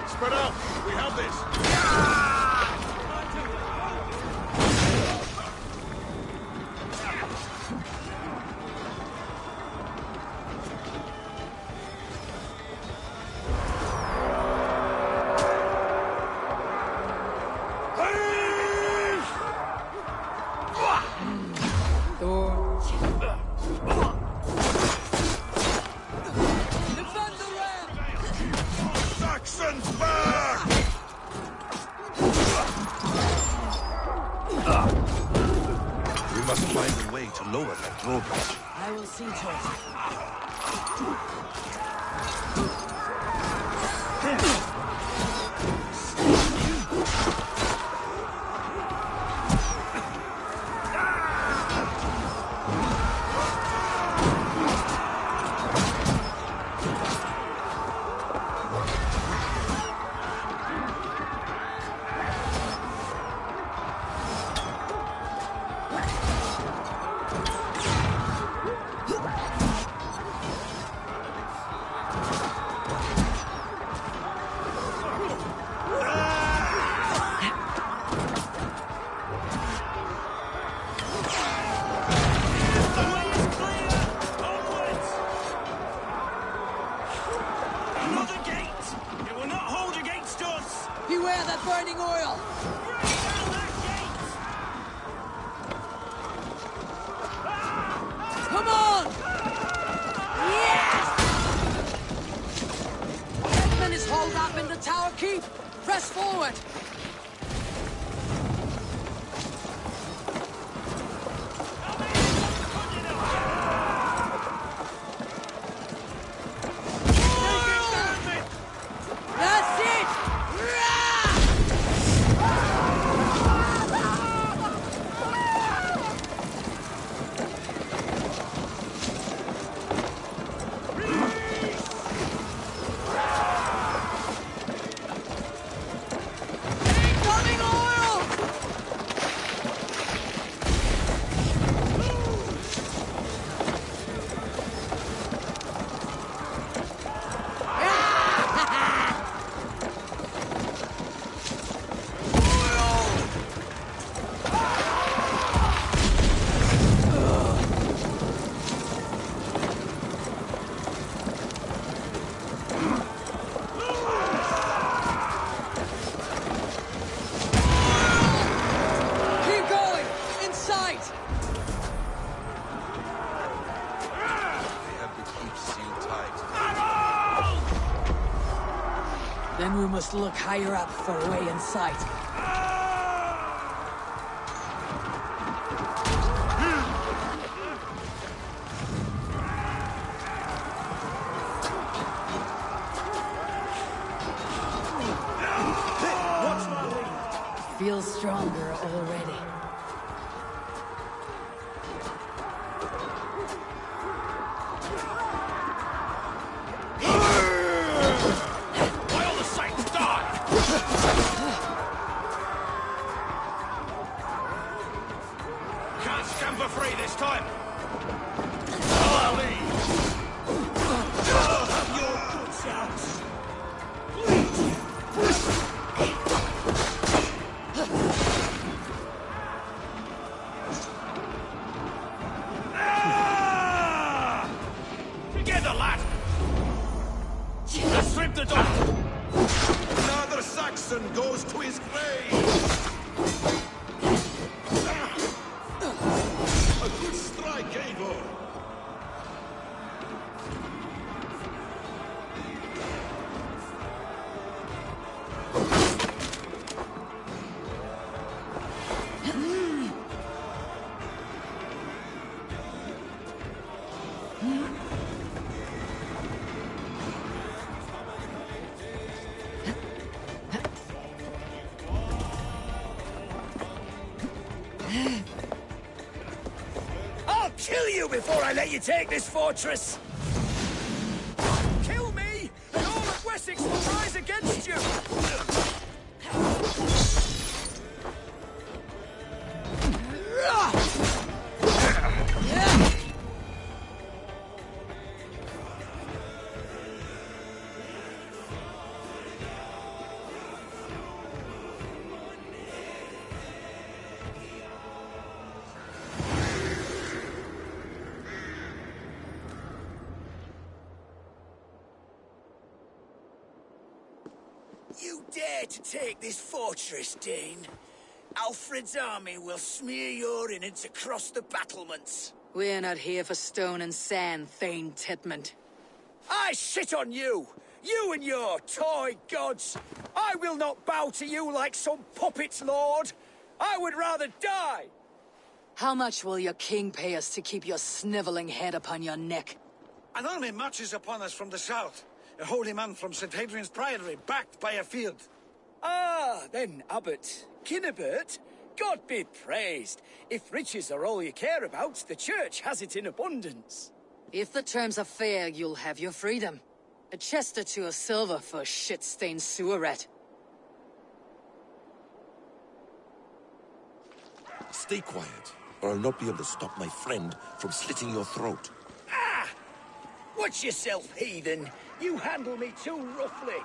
Spread out! We have this! Saxons back! We must find a way to lower that drawbridge. I will see to Beware that burning oil! Come on! Yes! Edmund is holed up in the tower keep. Press forward. That's it! Incoming oil! Keep going! In sight! They have the keep sealed tight. Then we must look higher up for a way in sight. Feels stronger already. Why all the saints die? Can't stand for free this time. I'll leave. Have your goods out. oxen goes to his grave! A good strike, Eivor! I'll kill you before I let you take this fortress! Kill me, and all of Wessex will rise against you! You dare to take this fortress, Dane? Alfred's army will smear your innards across the battlements. We're not here for stone and sand, Thane Titmund. I shit on you! You and your toy gods! I will not bow to you like some puppet's lord! I would rather die! How much will your king pay us to keep your sniveling head upon your neck? An army marches upon us from the south. A holy man from St. Hadrian's Priory, backed by a field. Ah, then, Abbot Kinnebert, God be praised. If riches are all you care about, the church has it in abundance. If the terms are fair, you'll have your freedom. A chest or two of silver for a shit-stained sewer rat. Stay quiet, or I'll not be able to stop my friend from slitting your throat. Ah! Watch yourself, heathen. You handle me too roughly.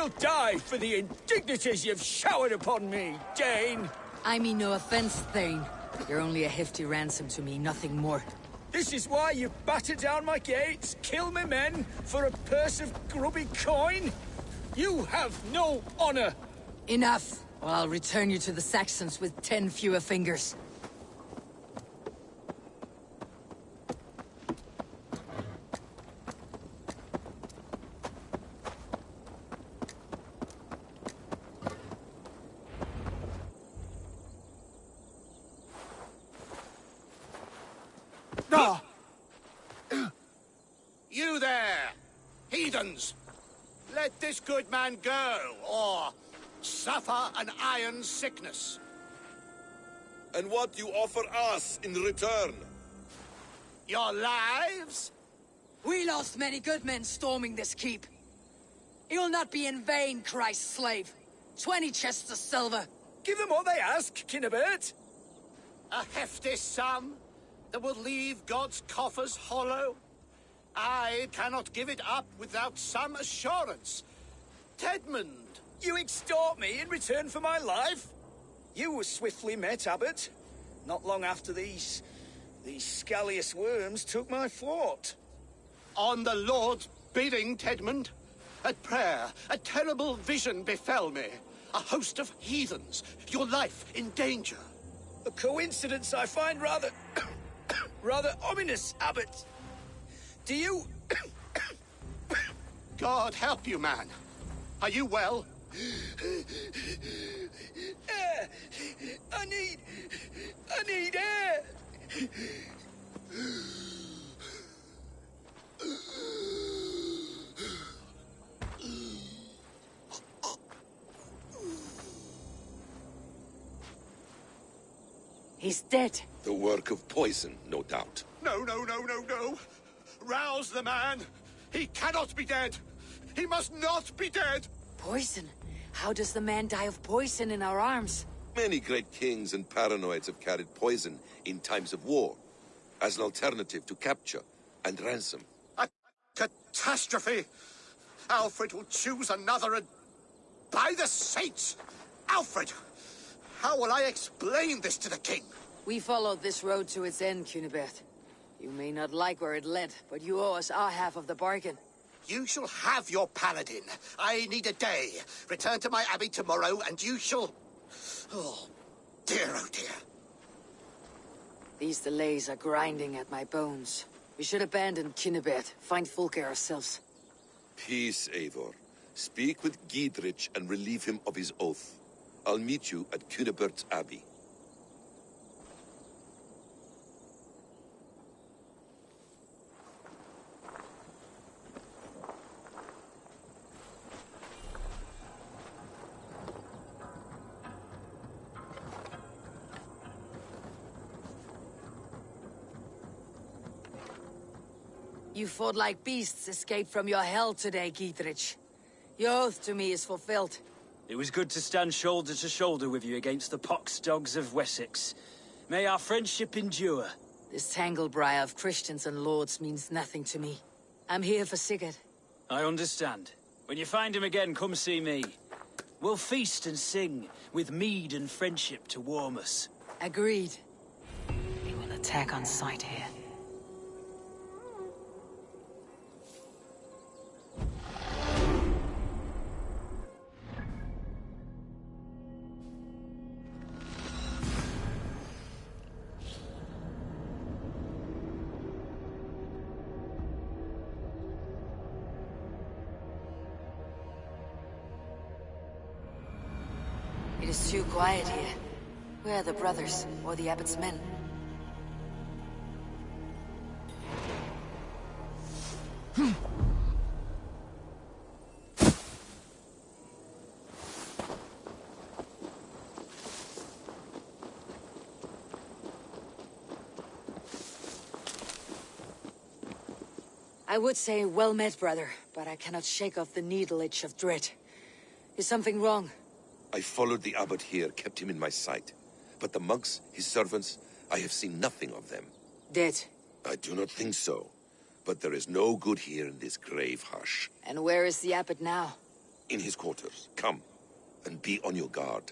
will die for the indignities you've showered upon me, Dane. I mean no offense, Thane. You're only a hefty ransom to me, nothing more. This is why you batter down my gates, kill my men, for a purse of grubby coin? You have no honor! Enough, or I'll return you to the Saxons with 10 fewer fingers. You there, heathens! Let this good man go, or suffer an iron sickness. And what you offer us in return? Your lives? We lost many good men storming this keep. It will not be in vain, Christ's slave. 20 chests of silver. Give them what they ask, Kinnebert. A hefty sum that will leave God's coffers hollow? I cannot give it up without some assurance. Tedmund! You extort me in return for my life? You were swiftly met, Abbot. Not long after these scallious worms took my fort. On the Lord's bidding, Tedmund. At prayer, a terrible vision befell me. A host of heathens, your life in danger. A coincidence I find rather... rather ominous, Abbot. Do you... God help you, man. Are you well? Air! I need air! He's dead. The work of poison, no doubt. No. Rouse the man. He cannot be dead. He must not be dead. Poison? How does the man die of poison in our arms? Many great kings and paranoids have carried poison in times of war, as an alternative to capture and ransom. A catastrophe! Alfred will choose another and... By the saints! Alfred! How will I explain this to the king? We followed this road to its end, Cunibert. You may not like where it led, but you owe us our half of the bargain. You shall have your paladin. I need a day. Return to my abbey tomorrow, and you shall... Oh dear. These delays are grinding at my bones. We should abandon Cunibert, find Fulke ourselves. Peace, Eivor. Speak with Giedrich and relieve him of his oath. I'll meet you at Cunibert's Abbey. You fought like beasts escaped from your hell today, Giedrich. Your oath to me is fulfilled. It was good to stand shoulder to shoulder with you against the pox dogs of Wessex. May our friendship endure. This tangle-briar of Christians and lords means nothing to me. I'm here for Sigurd. I understand. When you find him again, come see me. We'll feast and sing, with mead and friendship to warm us. Agreed. We will attack on sight here. It is too quiet here. Where are the brothers, or the abbot's men? I would say well met, brother, but I cannot shake off the needle itch of dread. Is something wrong? I followed the abbot here, kept him in my sight. But the monks, his servants, I have seen nothing of them. Dead? I do not think so. But there is no good here in this grave hush. And where is the abbot now? In his quarters. Come, and be on your guard.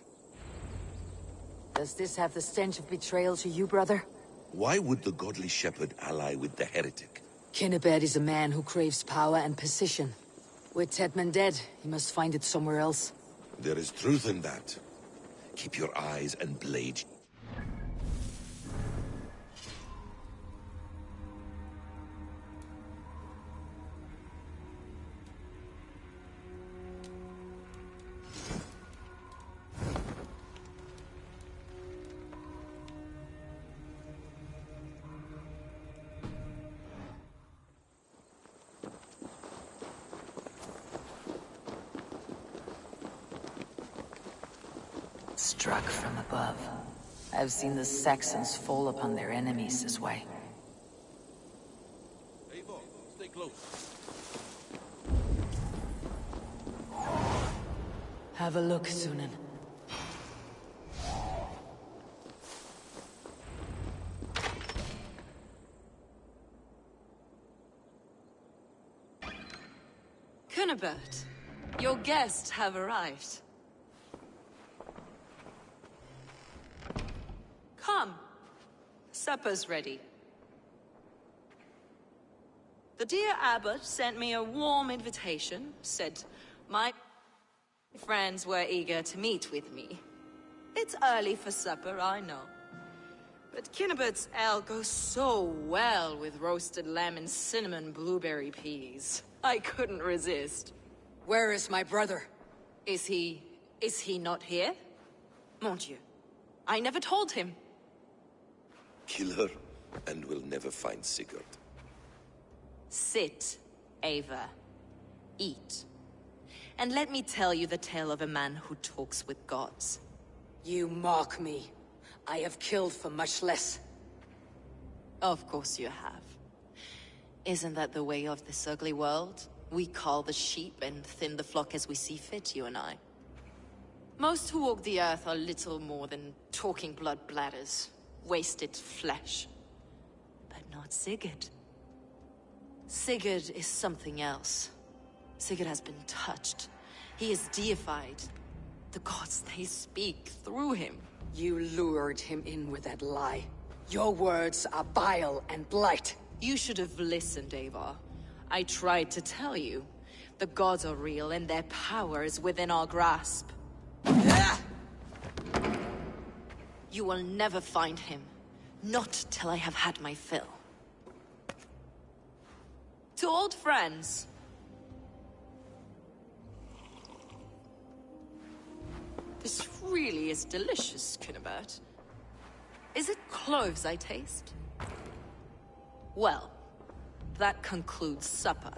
Does this have the stench of betrayal to you, brother? Why would the godly shepherd ally with the heretic? Kinnebed is a man who craves power and position. With Tedman dead, he must find it somewhere else. There is truth in that. Keep your eyes and blade. Struck from above. I've seen the Saxons fall upon their enemies this way. Eivor, stay close. Have a look, Sunan. Cunibert, your guests have arrived. Come. Supper's ready. The dear abbot sent me a warm invitation, said my friends were eager to meet with me. It's early for supper, I know. But Kinnibert's ale goes so well with roasted lamb and cinnamon blueberry peas. I couldn't resist. Where is my brother? Is he not here? Mon Dieu. I never told him. Kill her, and we'll never find Sigurd. Sit, Ava. Eat. And let me tell you the tale of a man who talks with gods. You mock me. I have killed for much less. Of course you have. Isn't that the way of this ugly world? We cull the sheep and thin the flock as we see fit, you and I. Most who walk the earth are little more than talking blood bladders. Wasted flesh. But not Sigurd. Sigurd is something else. Sigurd has been touched. He is deified. The gods, they speak through him. You lured him in with that lie. Your words are bile and blight. You should have listened, Ava. I tried to tell you. The gods are real and their power is within our grasp. You will never find him. Not till I have had my fill. To old friends. This really is delicious, Cunibert. Is it cloves I taste? Well, that concludes supper.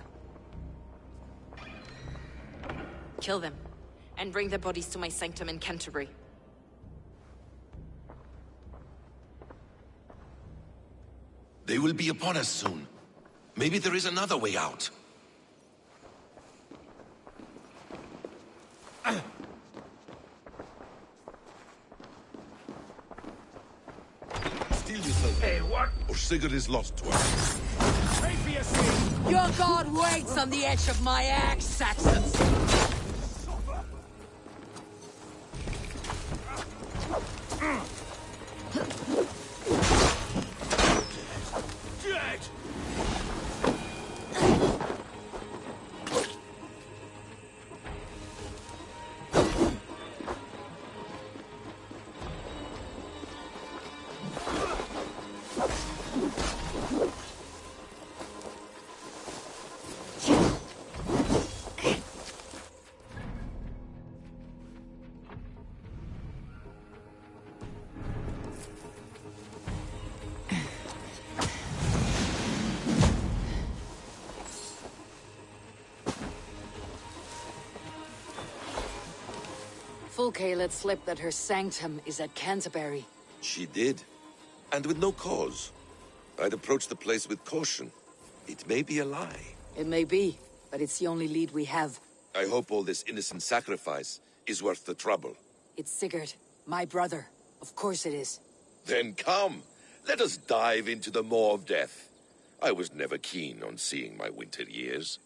Kill them, and bring their bodies to my sanctum in Canterbury. They will be upon us soon. Maybe there is another way out. Steel yourself. Hey, what? Or Sigurd is lost to us. Pray for your sin. Your god waits on the edge of my axe, Saxons! Dead! Fulke let slip that her sanctum is at Canterbury. She did. And with no cause. I'd approach the place with caution. It may be a lie. It may be, but it's the only lead we have. I hope all this innocent sacrifice is worth the trouble. It's Sigurd, my brother. Of course it is. Then come, let us dive into the maw of death. I was never keen on seeing my winter years.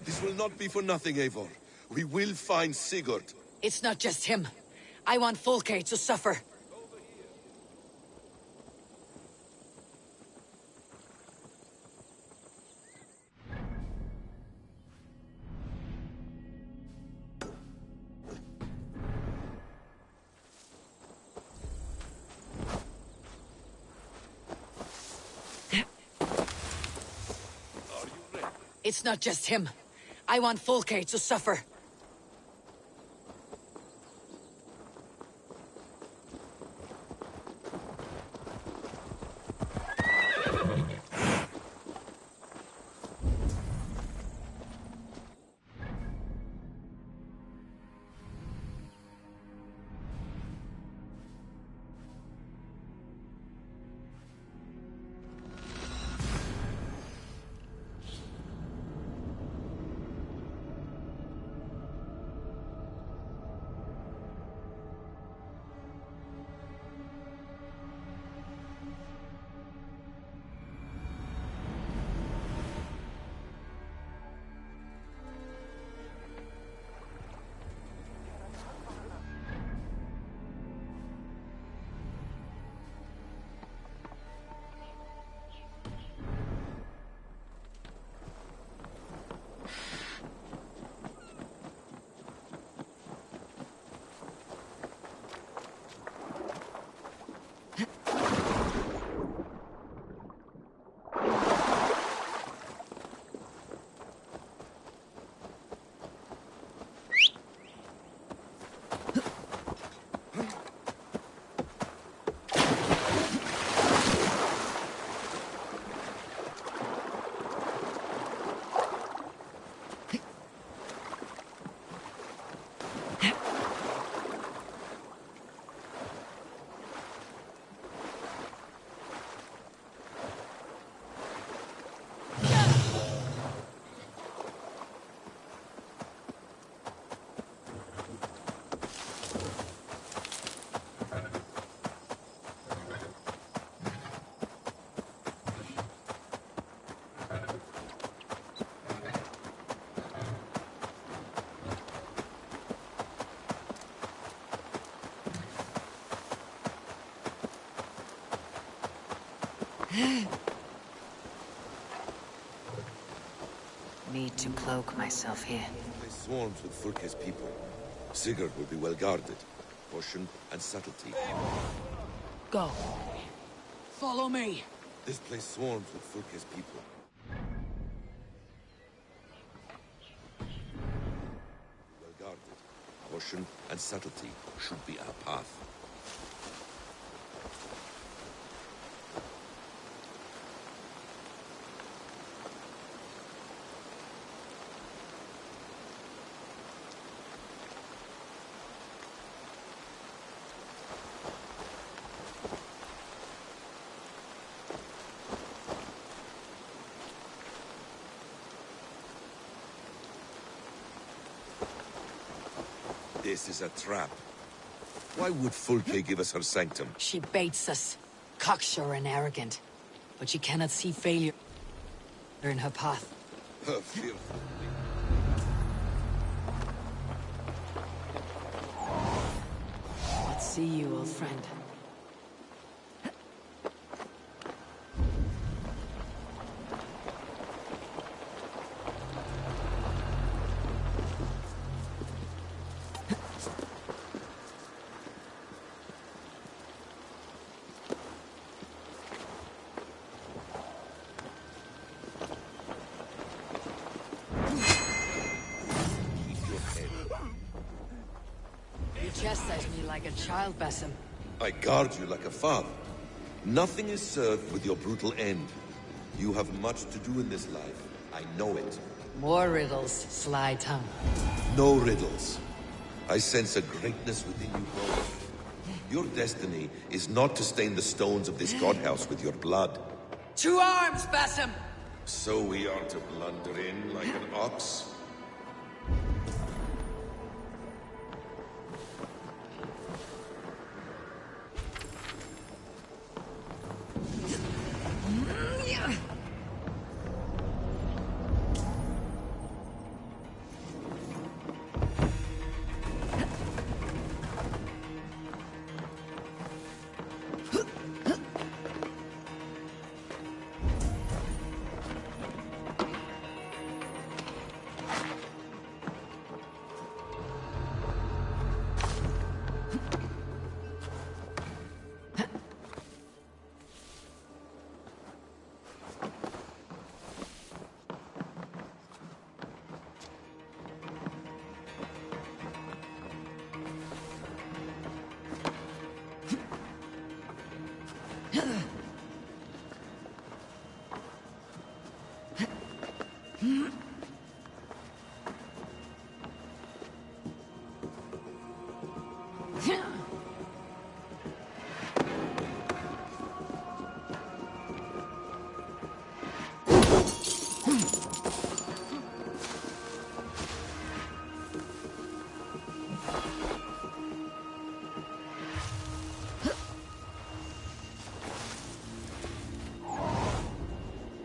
This will not be for nothing, Eivor. We will find Sigurd. It's not just him. I want Fulke to suffer. It's not just him. I want Fulke to suffer. Need to cloak myself here. They swarms with Fulke's people. Sigurd will be well guarded. Caution and subtlety. Go. Follow me. This place swarms with Fulke's people. Well guarded. Caution and subtlety should be our path. This is a trap. Why would Fulke give us her sanctum? She baits us. Cocksure and arrogant. But she cannot see failure in her path. Her fearful. Let's see you, old friend. Chastise me like a child, Basim. I guard you like a father. Nothing is served with your brutal end. You have much to do in this life. I know it. More riddles, sly tongue. No riddles. I sense a greatness within you both. Your destiny is not to stain the stones of this godhouse with your blood. To arms, Basim! So we are to blunder in like an ox?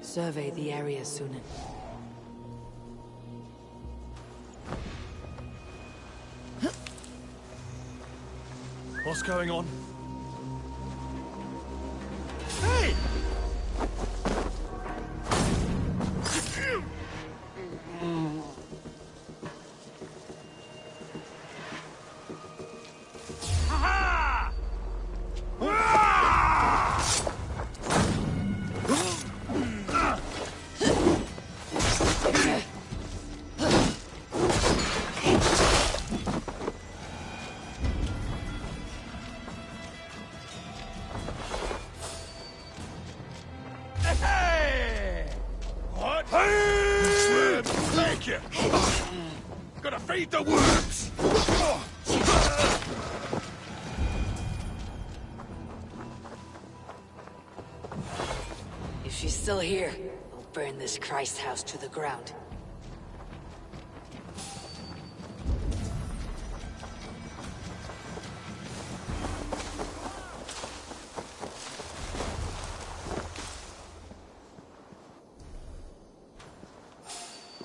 Survey the area, Sunan. What's going on? Hey! What? Worms, thank you. Gotta feed the worms. If she's still here, we'll burn this Christ house to the ground.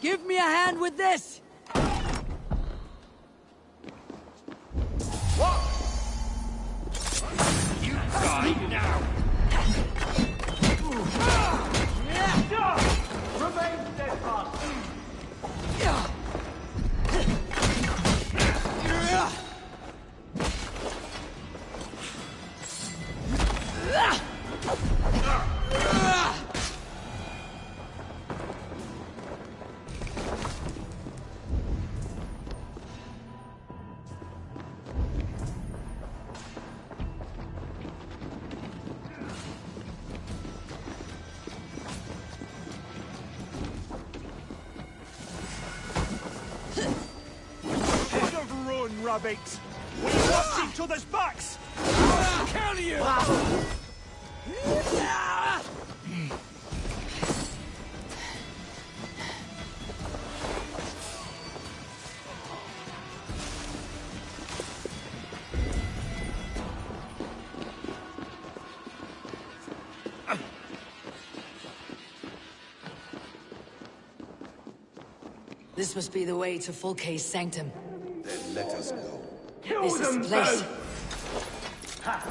Give me a hand with this! What? You die now. Remain steadfast. Rabbit! We watch each other's backs! I'll kill you! This must be the way to Fulke's sanctum. Then let us go. Kill This them is the place. both! Ha.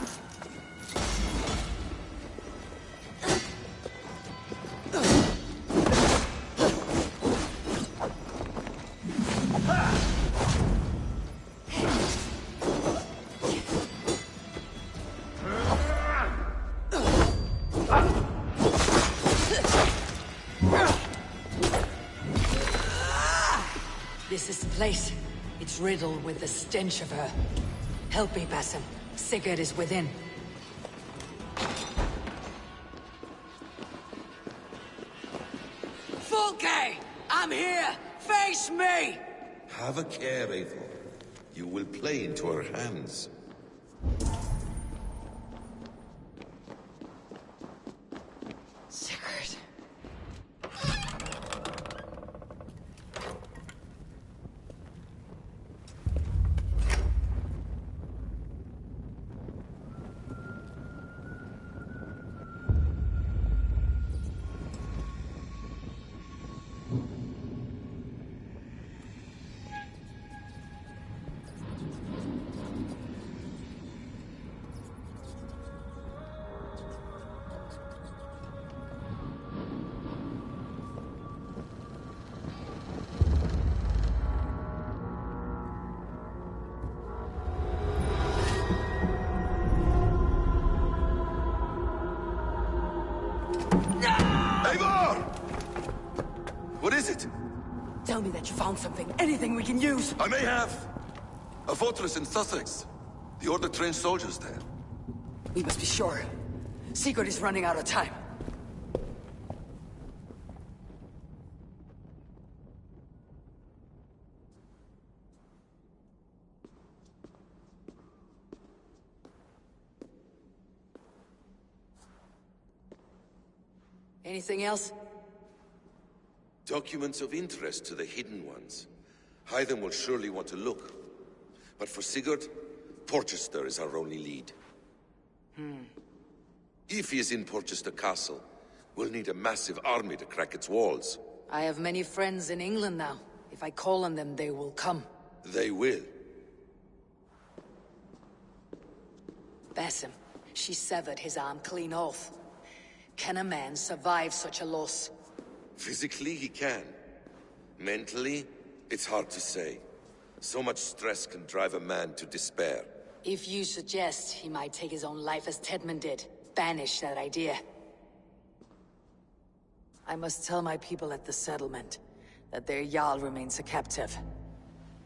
This is the place. It's riddled with the stench of her. Help me, Basim. Sigurd is within. Fulke! I'm here! Face me! Have a care, Eivor. You will play into our hands. Sigurd. Eivor! What is it? Tell me that you found something, anything we can use! I may have. A fortress in Sussex. The Order trained soldiers there. We must be sure. Sigurd is running out of time. Anything else? Documents of interest to the Hidden Ones. Hythen will surely want to look. But for Sigurd, Porchester is our only lead. If he is in Porchester Castle, we'll need a massive army to crack its walls. I have many friends in England now. If I call on them, they will come. They will. Basim, she severed his arm clean off. Can a man survive such a loss? Physically, he can. Mentally, it's hard to say. So much stress can drive a man to despair. If you suggest he might take his own life as Tedman did, banish that idea. I must tell my people at the settlement that their Jarl remains a captive.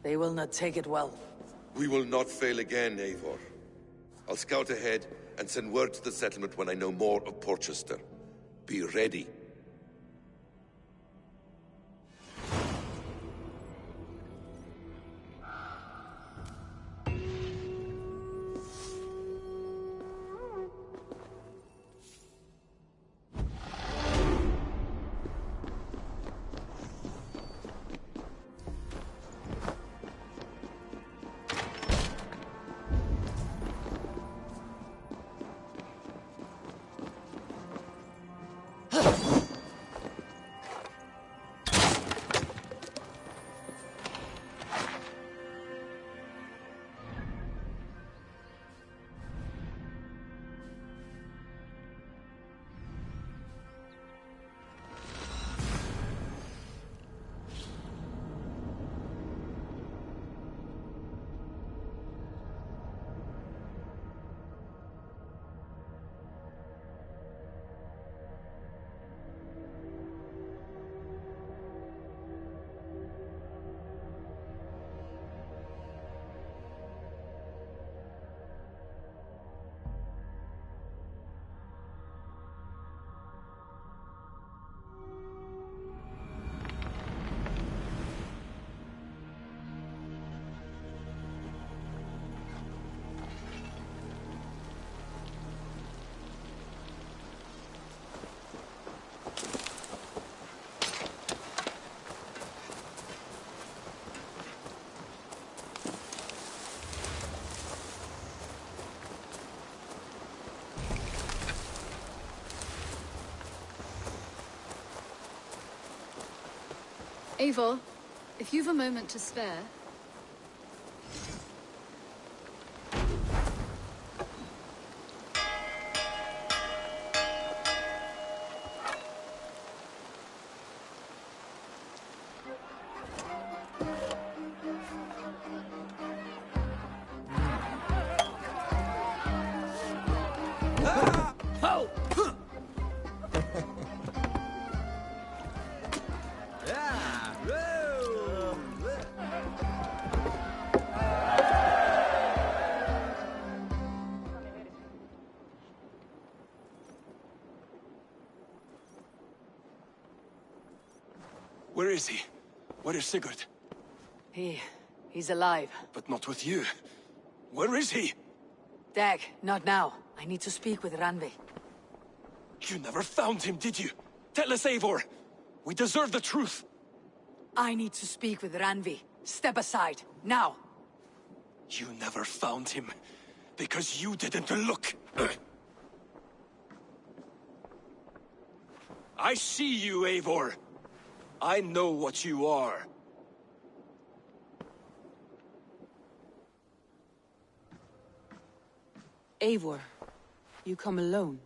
They will not take it well. We will not fail again, Eivor. I'll scout ahead and send word to the settlement when I know more of Porchester. Be ready. Eivor, if you've a moment to spare... Where is he? Where is Sigurd? He's alive. But not with you. Where is he? Dag, not now. I need to speak with Randvi. You never found him, did you? Tell us, Eivor. We deserve the truth. I need to speak with Randvi. Step aside, now. You never found him, because you didn't look. I see you, Eivor. I know what you are. Eivor, you come alone.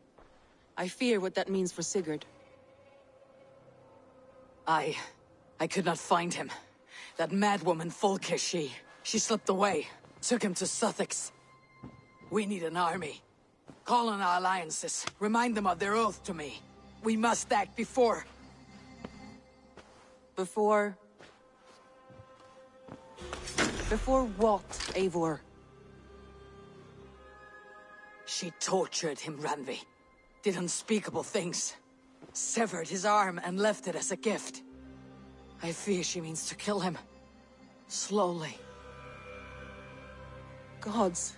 I fear what that means for Sigurd. I could not find him. That madwoman Folke, she slipped away. Took him to Sussex. We need an army. Call on our alliances. Remind them of their oath to me. We must act before... Before what, Eivor? She tortured him, Randvi. Did unspeakable things. Severed his arm and left it as a gift. I fear she means to kill him. Slowly. Gods.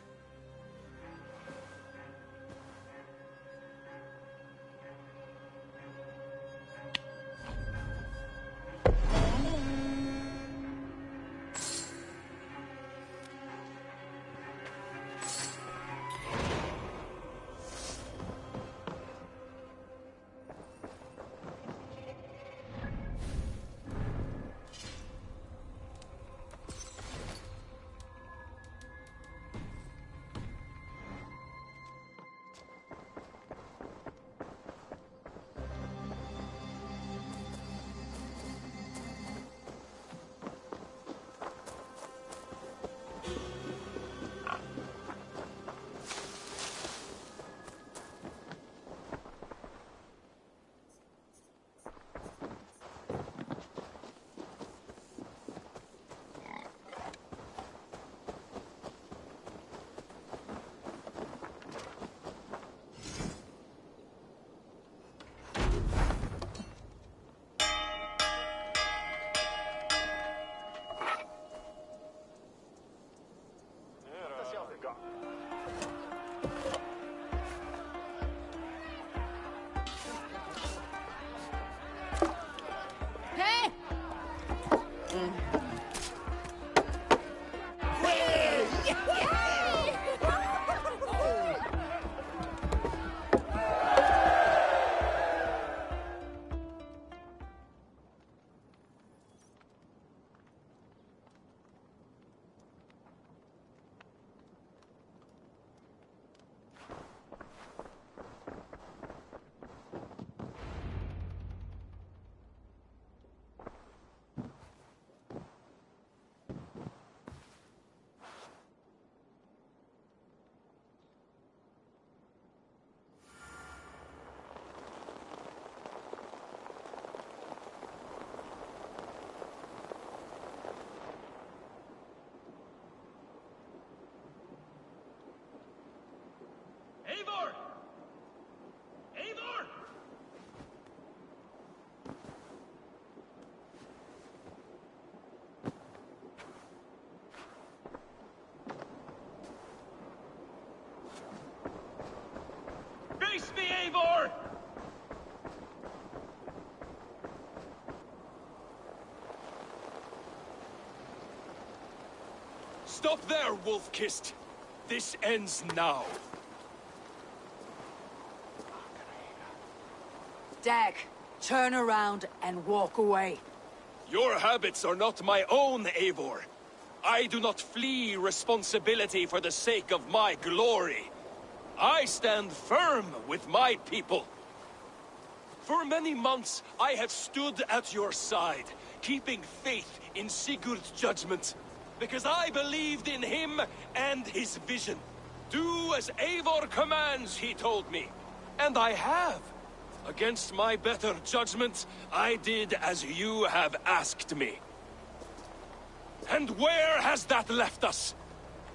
Hey! Eivor! Eivor! Face me, Eivor! Stop there, Wolf-Kissed. This ends now. Dag, turn around and walk away. Your habits are not my own, Eivor. I do not flee responsibility for the sake of my glory. I stand firm with my people. For many months, I have stood at your side, keeping faith in Sigurd's judgment, because I believed in him and his vision. Do as Eivor commands, he told me. And I have. Against my better judgment, I did as you have asked me. And where has that left us?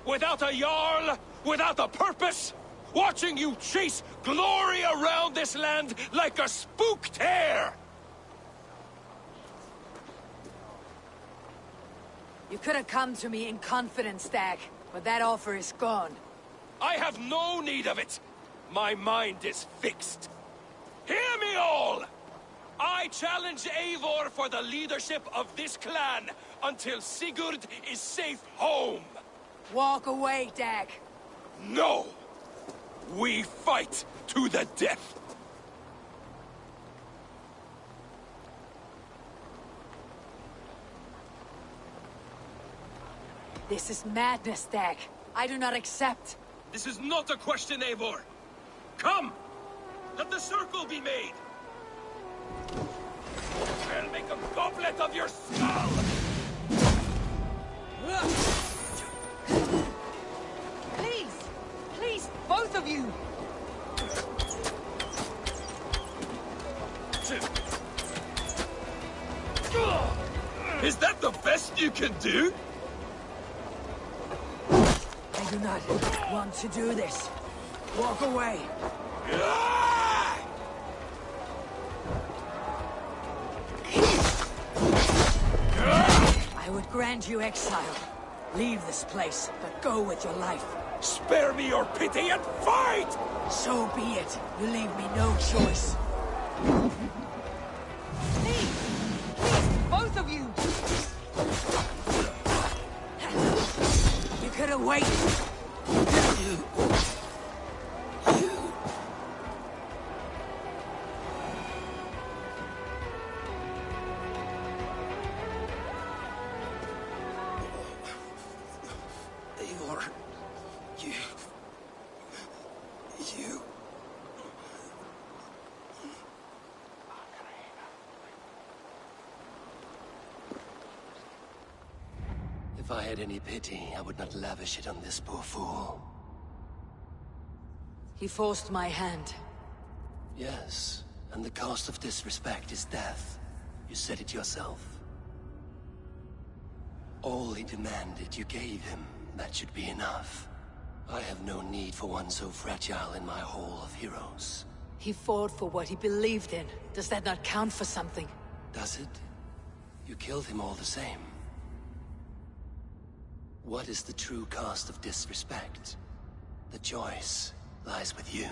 Without a Jarl? Without a purpose? Watching you chase glory around this land like a spooked hare! You could have come to me in confidence, Dag, but that offer is gone. I have no need of it! My mind is fixed. Hear me all! I challenge Eivor for the leadership of this clan until Sigurd is safe home. Walk away, Dag. No! We fight to the death! This is madness, Dag. I do not accept. This is not a question, Eivor. Come! Let the circle be made! I'll make a goblet of your skull! Please! Please, both of you! Is that the best you can do? I do not want to do this. Walk away. I would grant you exile. Leave this place, but go with your life. Spare me your pity and fight! So be it. You leave me no choice. Please! Please, both of you! You could have waited. Eivor, you... If I had any pity, I would not lavish it on this poor fool. He forced my hand. Yes, and the cost of disrespect is death. You said it yourself. All he demanded, you gave him. That should be enough. I have no need for one so fragile in my hall of heroes. He fought for what he believed in. Does that not count for something? Does it? You killed him all the same. What is the true cost of disrespect? The choice lies with you.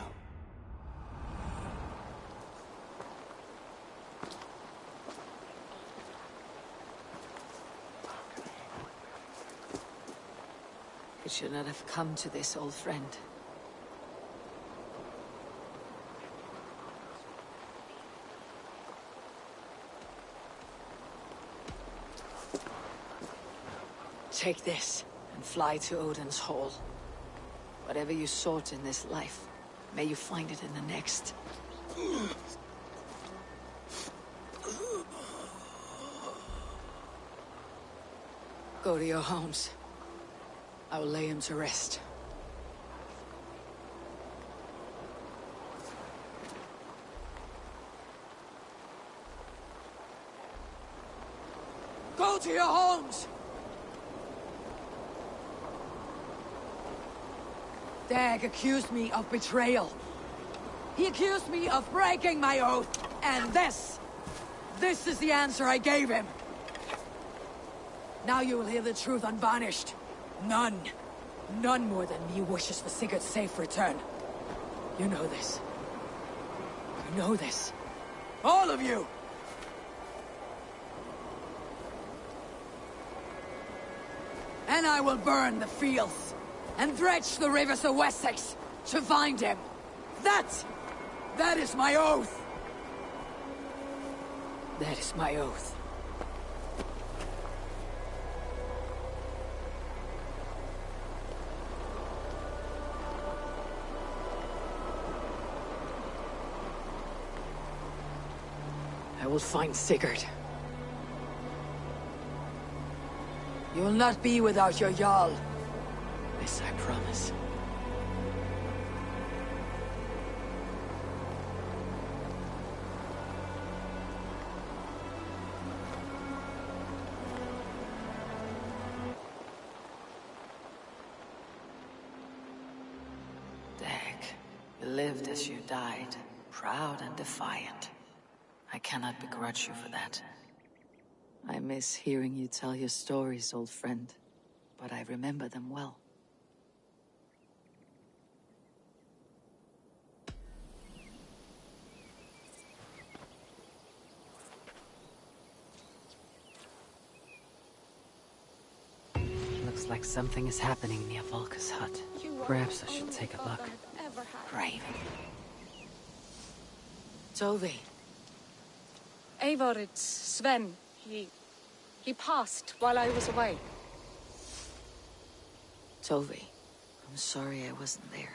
It should not have come to this, old friend. Take this, and fly to Odin's Hall. Whatever you sought in this life, may you find it in the next. Go to your homes. I will lay him to rest. Go to your homes! Dag accused me of betrayal. He accused me of breaking my oath. And this is the answer I gave him. Now you will hear the truth unvarnished. None more than me wishes for Sigurd's safe return. You know this. You know this. All of you! And I will burn the fields and dredge the rivers of Wessex to find him. That is my oath. That is my oath. I will find Sigurd. You will not be without your Jarl. This I promise. Dag, you lived as you died, proud and defiant. I cannot begrudge you for that. I miss hearing you tell your stories, old friend, but I remember them well. Looks like something is happening near Volka's hut. Perhaps I should take a look. Brave. Tovi. Eivor, it's Sven. He passed while I was away. Tovi, I'm sorry I wasn't there.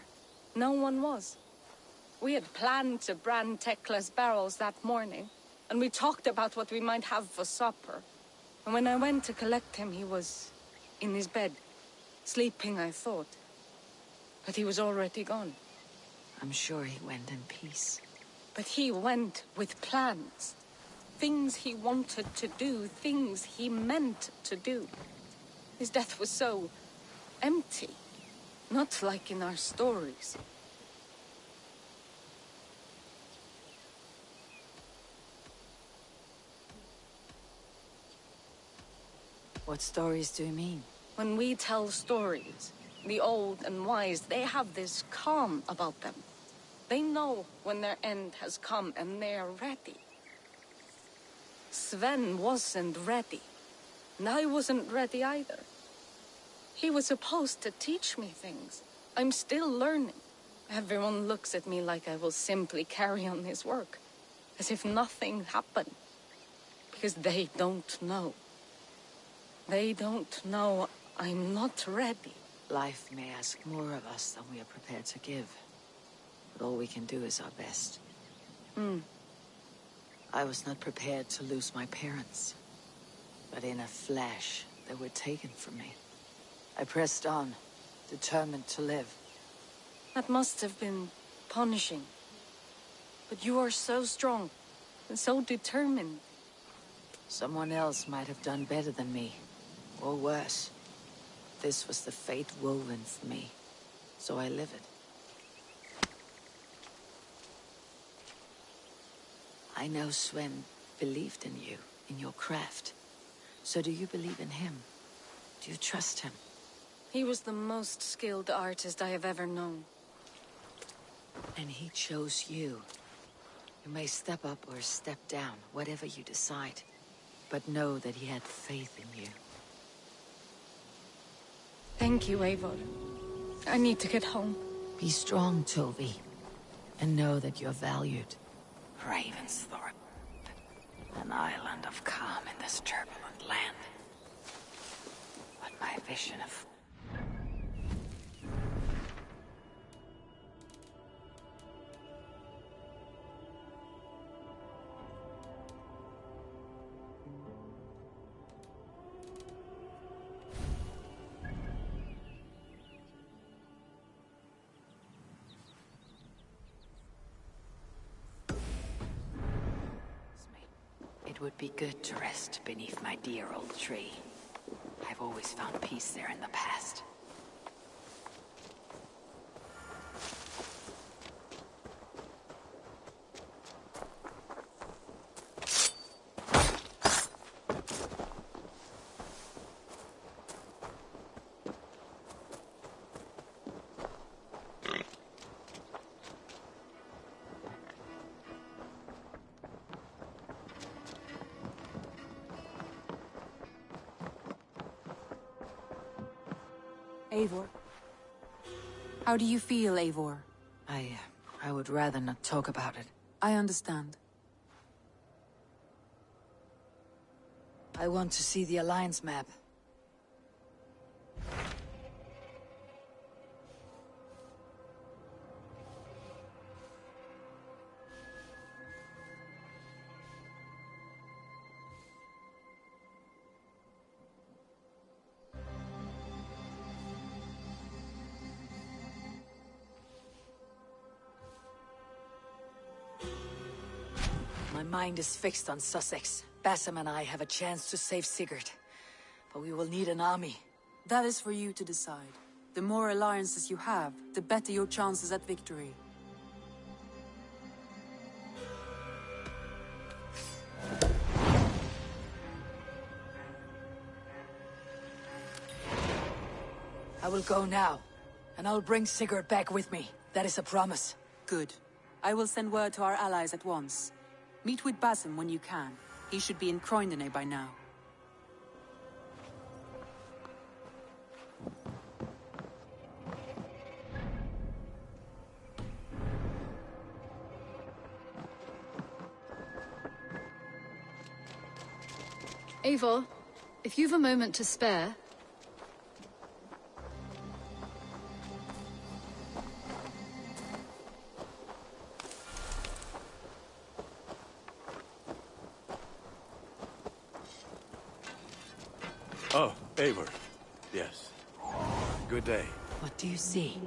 No one was. We had planned to brand Tekla's barrels that morning, and we talked about what we might have for supper. And when I went to collect him, he was in his bed. Sleeping, I thought. But he was already gone. I'm sure he went in peace. But he went with plans. Things he wanted to do, things he meant to do. His death was so empty. Not like in our stories. What stories do you mean? When we tell stories, the old and wise, they have this calm about them. They know when their end has come and they are ready. Sven wasn't ready. And I wasn't ready either. He was supposed to teach me things. I'm still learning. Everyone looks at me like I will simply carry on his work. As if nothing happened. Because they don't know. They don't know I'm not ready. Life may ask more of us than we are prepared to give. But all we can do is our best. I was not prepared to lose my parents. But in a flash, they were taken from me. I pressed on, determined to live. That must have been punishing. But you are so strong, and so determined. Someone else might have done better than me, or worse. This was the fate woven for me, so I live it. I know Sven believed in you, in your craft. So do you believe in him? Do you trust him? He was the most skilled artist I have ever known. And he chose you. You may step up or step down, whatever you decide. But know that he had faith in you. Thank you, Eivor. I need to get home. Be strong, Tovi. And know that you're valued. Ravensthorpe. An island of calm in this turbulent land. But my vision of... It would be good to rest beneath my dear old tree. I've always found peace there in the past. Eivor. How do you feel, Eivor? I would rather not talk about it. I understand. I want to see the Alliance map. My mind is fixed on Sussex. Basim and I have a chance to save Sigurd. But we will need an army. That is for you to decide. The more alliances you have, the better your chances at victory. I will go now, and I'll bring Sigurd back with me. That is a promise. Good. I will send word to our allies at once. Meet with Basim when you can. He should be in Croydon by now. Eivor, if you've a moment to spare... Oh, Eivor. Yes. Good day. What do you see?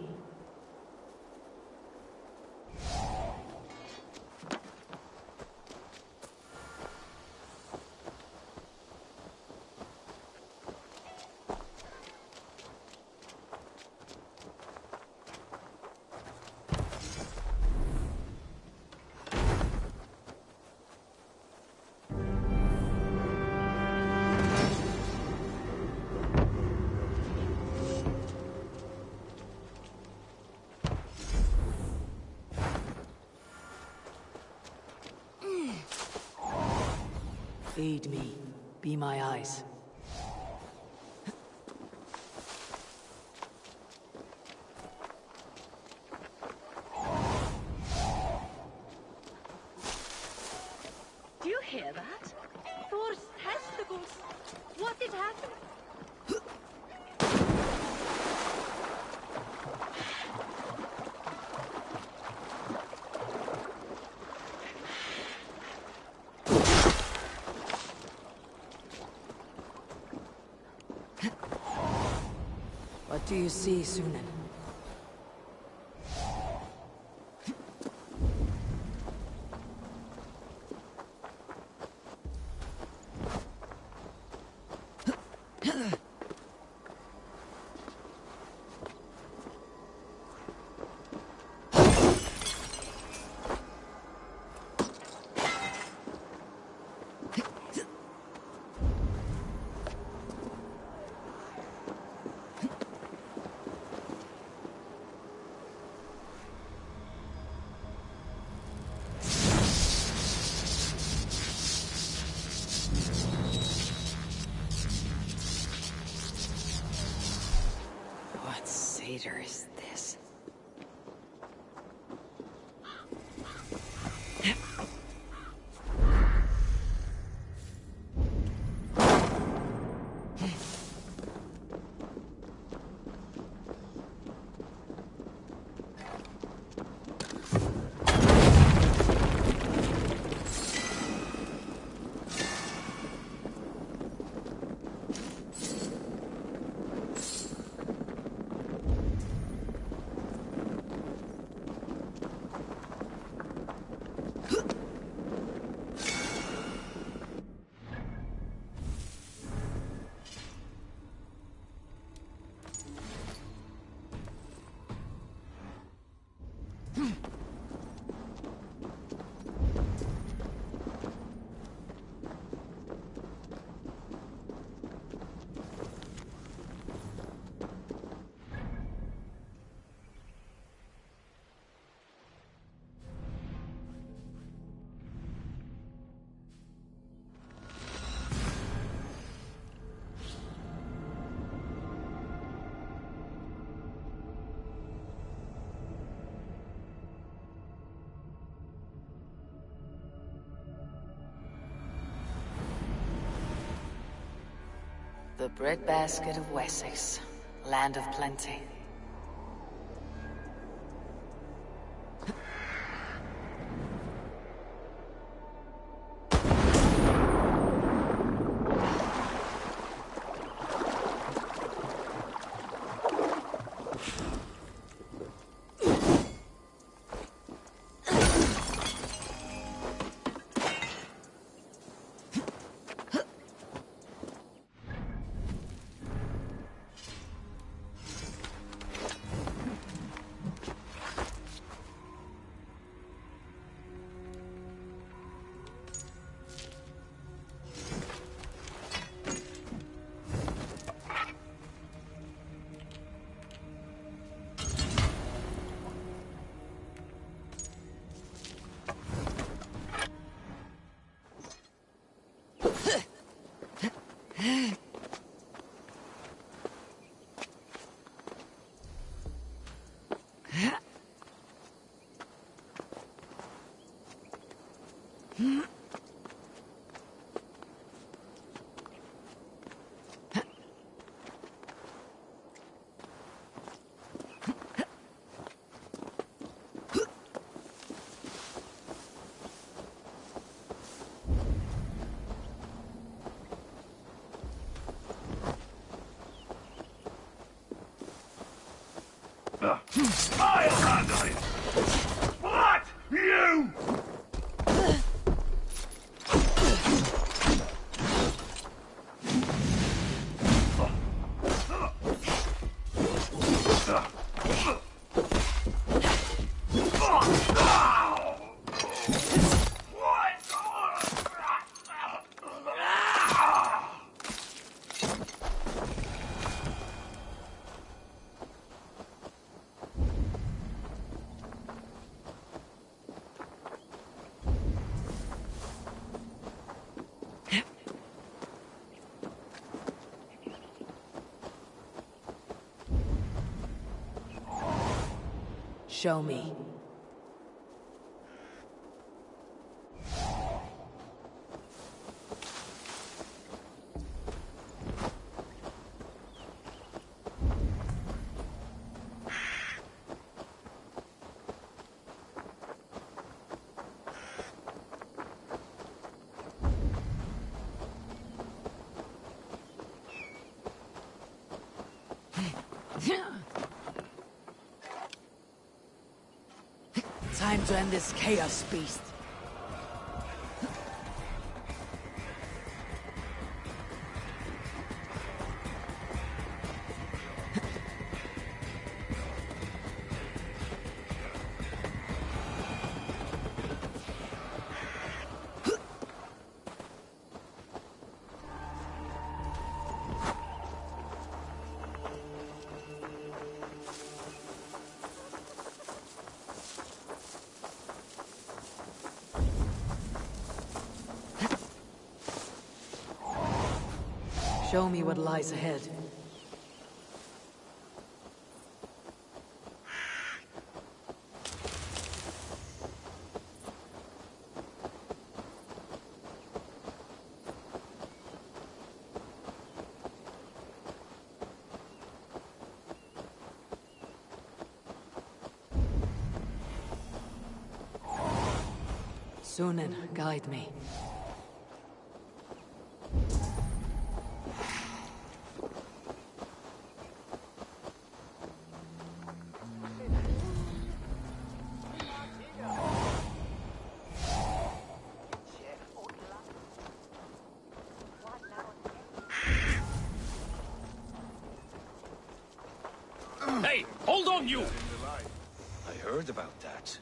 Feed me. Be my eyes. Do you hear that? Thor's testicles! What did happen? What do you see, Sunan? traitor is this? The breadbasket of Wessex, land of plenty. I'll handle it! What? You! Show me. Time to end this chaos beast. Show me what lies ahead. Sunan, guide me. Hey, hold on, you! I heard about that.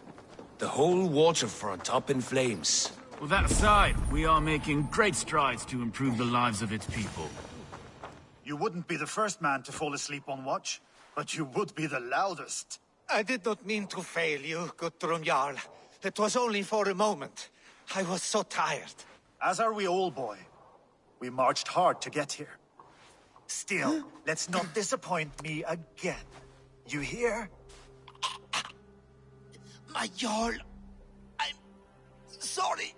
The whole waterfront up in flames. Well, that aside, we are making great strides to improve the lives of its people. You wouldn't be the first man to fall asleep on watch, but you would be the loudest. I did not mean to fail you, Guthrum Jarl. It was only for a moment. I was so tired. As are we all, boy. We marched hard to get here. Still, let's not disappoint me again. You hear? My Jarl, I'm sorry.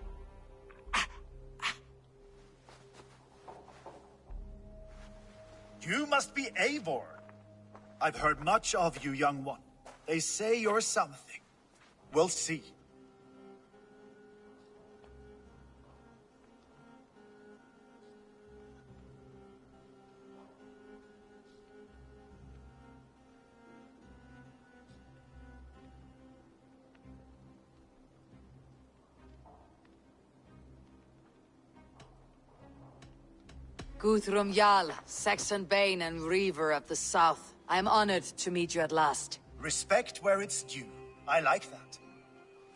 You must be Eivor. I've heard much of you, young one. They say you're something. We'll see. Guthrum Jarl, Saxon Bane and Reaver of the South. I am honored to meet you at last. Respect where it's due. I like that.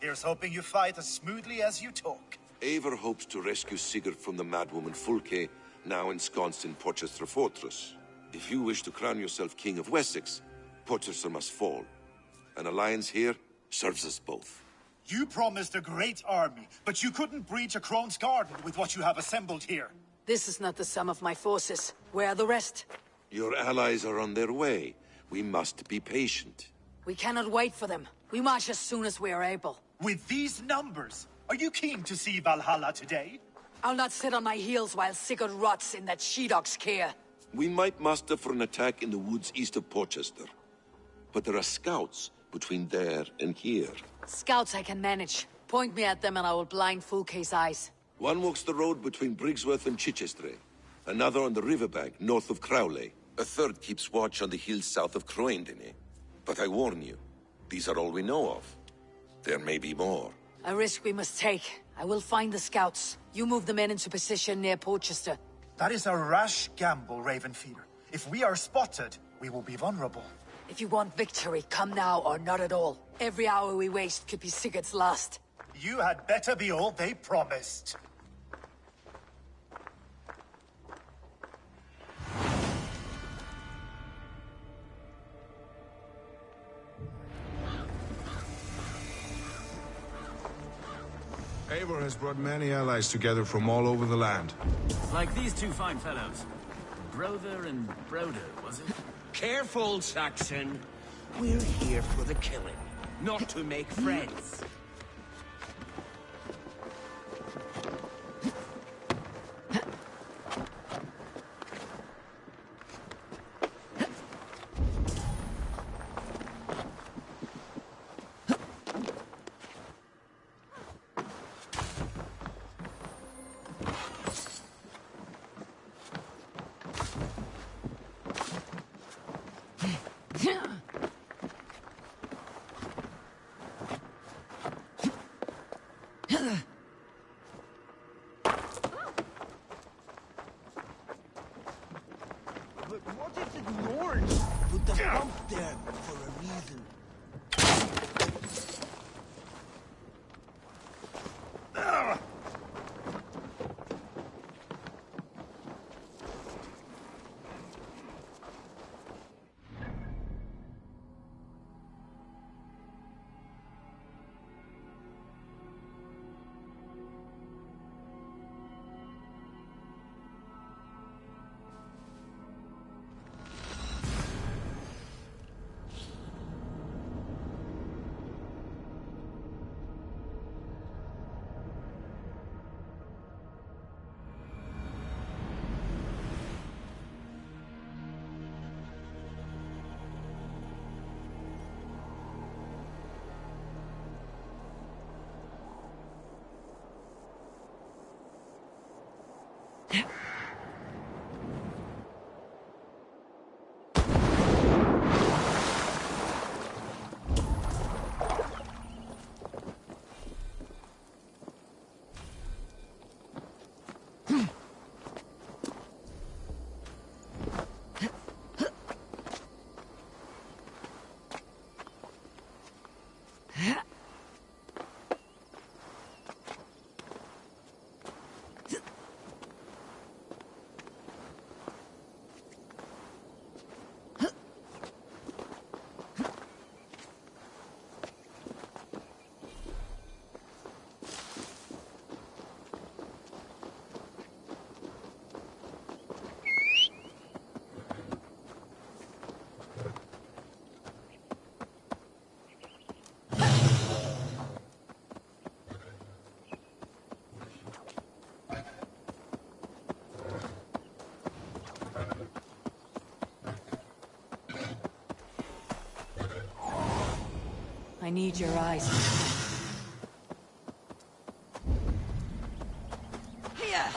Here's hoping you fight as smoothly as you talk. Eivor hopes to rescue Sigurd from the madwoman Fulke, now ensconced in Porchester Fortress. If you wish to crown yourself King of Wessex, Porchester must fall. An alliance here serves us both. You promised a great army, but you couldn't breach a Crone's garden with what you have assembled here. This is not the sum of my forces. Where are the rest? Your allies are on their way. We must be patient. We cannot wait for them. We march as soon as we are able. With these numbers, are you keen to see Valhalla today? I'll not sit on my heels while Sigurd rots in that she-dog's care. We might muster for an attack in the woods east of Porchester. But there are scouts between there and here. Scouts I can manage. Point me at them and I will blind Fulke's eyes. One walks the road between Briggsworth and Chichester. Another on the riverbank north of Crowley. A third keeps watch on the hills south of Croendene. But I warn you, these are all we know of. There may be more. A risk we must take. I will find the scouts. You move the men into position near Porchester. That is a rash gamble, Ravenfeeder. If we are spotted, we will be vulnerable. If you want victory, come now or not at all. Every hour we waste could be Sigurd's last. You had better be all they promised. Eivor has brought many allies together from all over the land. Like these two fine fellows. Brother and Broder, was it? Careful, Saxon. We're here for the killing, not to make friends. What if the Norns put the bump there for a reason? need your eyes. Here!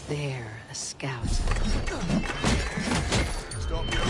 There, a scout. Stop your...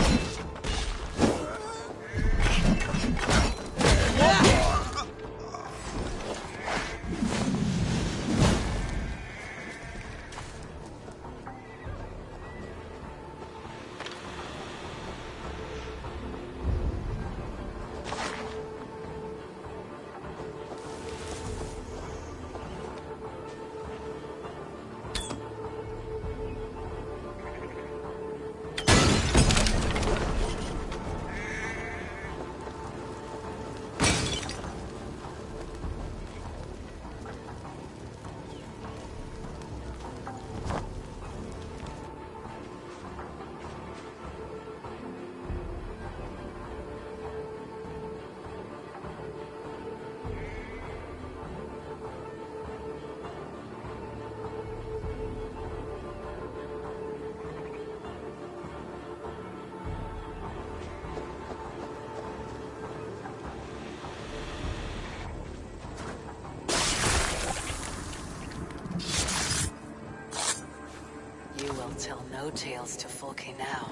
You will tell no tales to Folke now.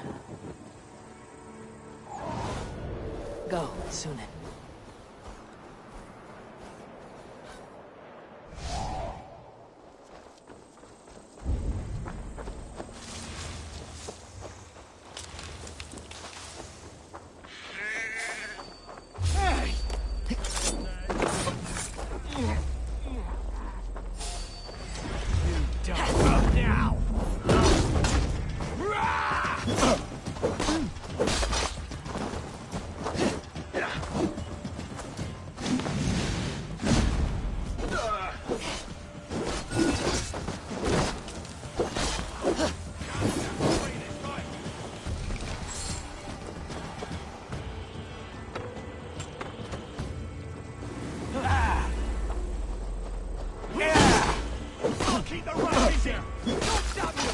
Go, Sunan. Keep the Russians in! Don't stop you!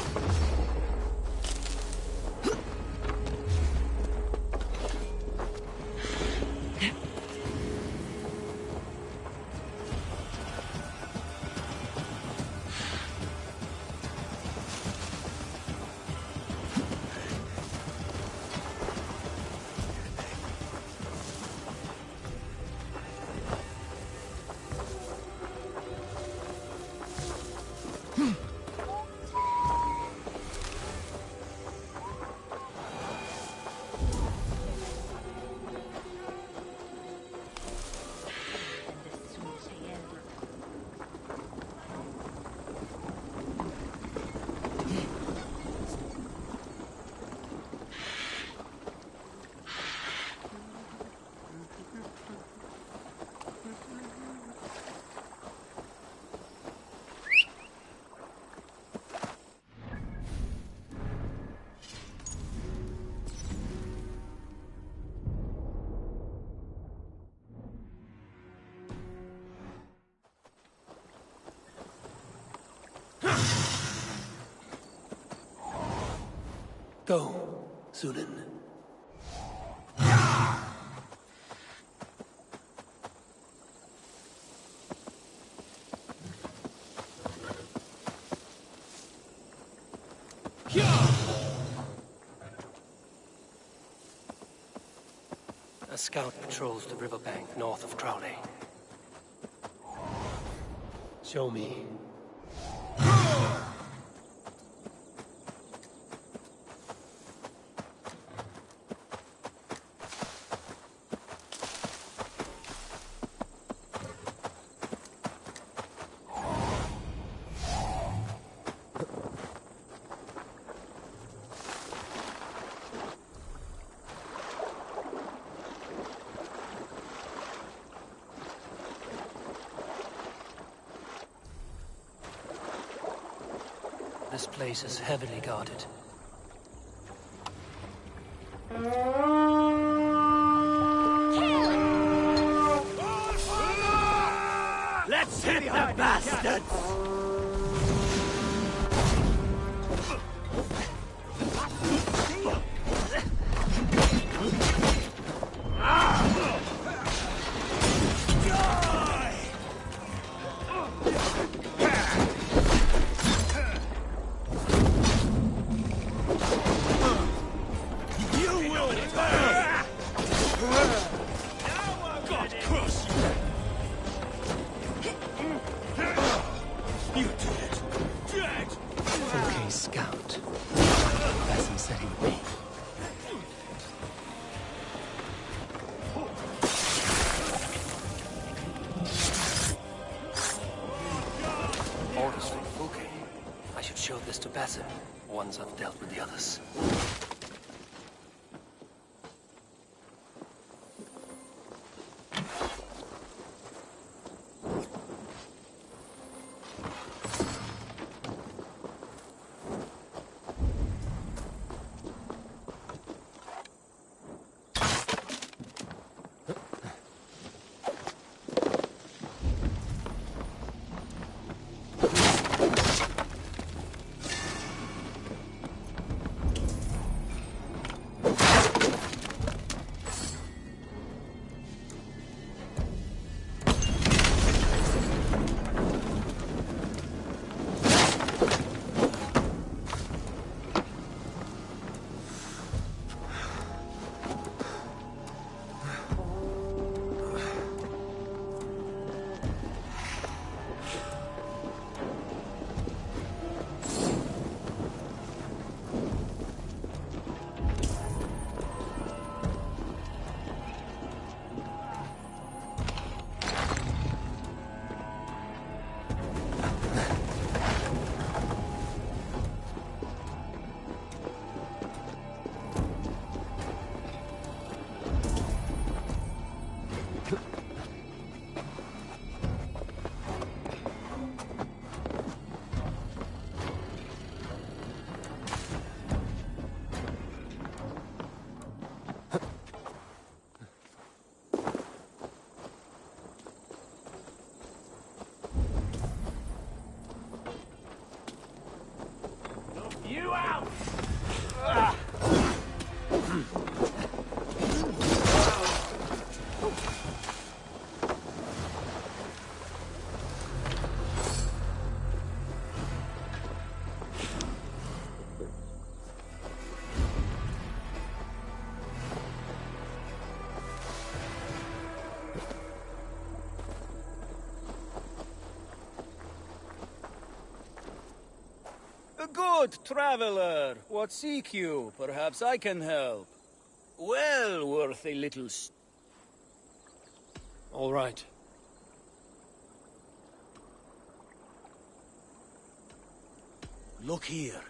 Go, Sunan. A scout patrols the riverbank north of Crowley. Show me. This place is heavily guarded. Let's hit The bastards! Show this to Basim once I've dealt with the others. Good traveler, what seek you? Perhaps I can help. Well worth a little... All right. Look here.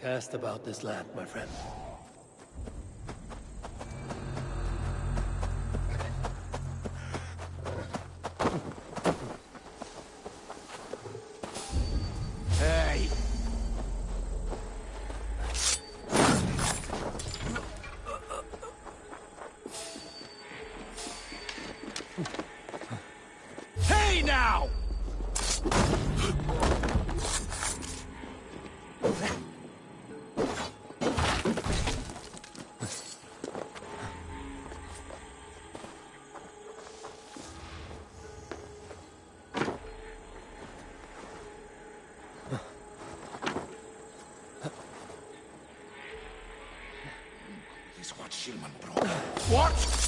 Cast about this land, my friend. Hey! Hey now! Is what Shilman brought. What?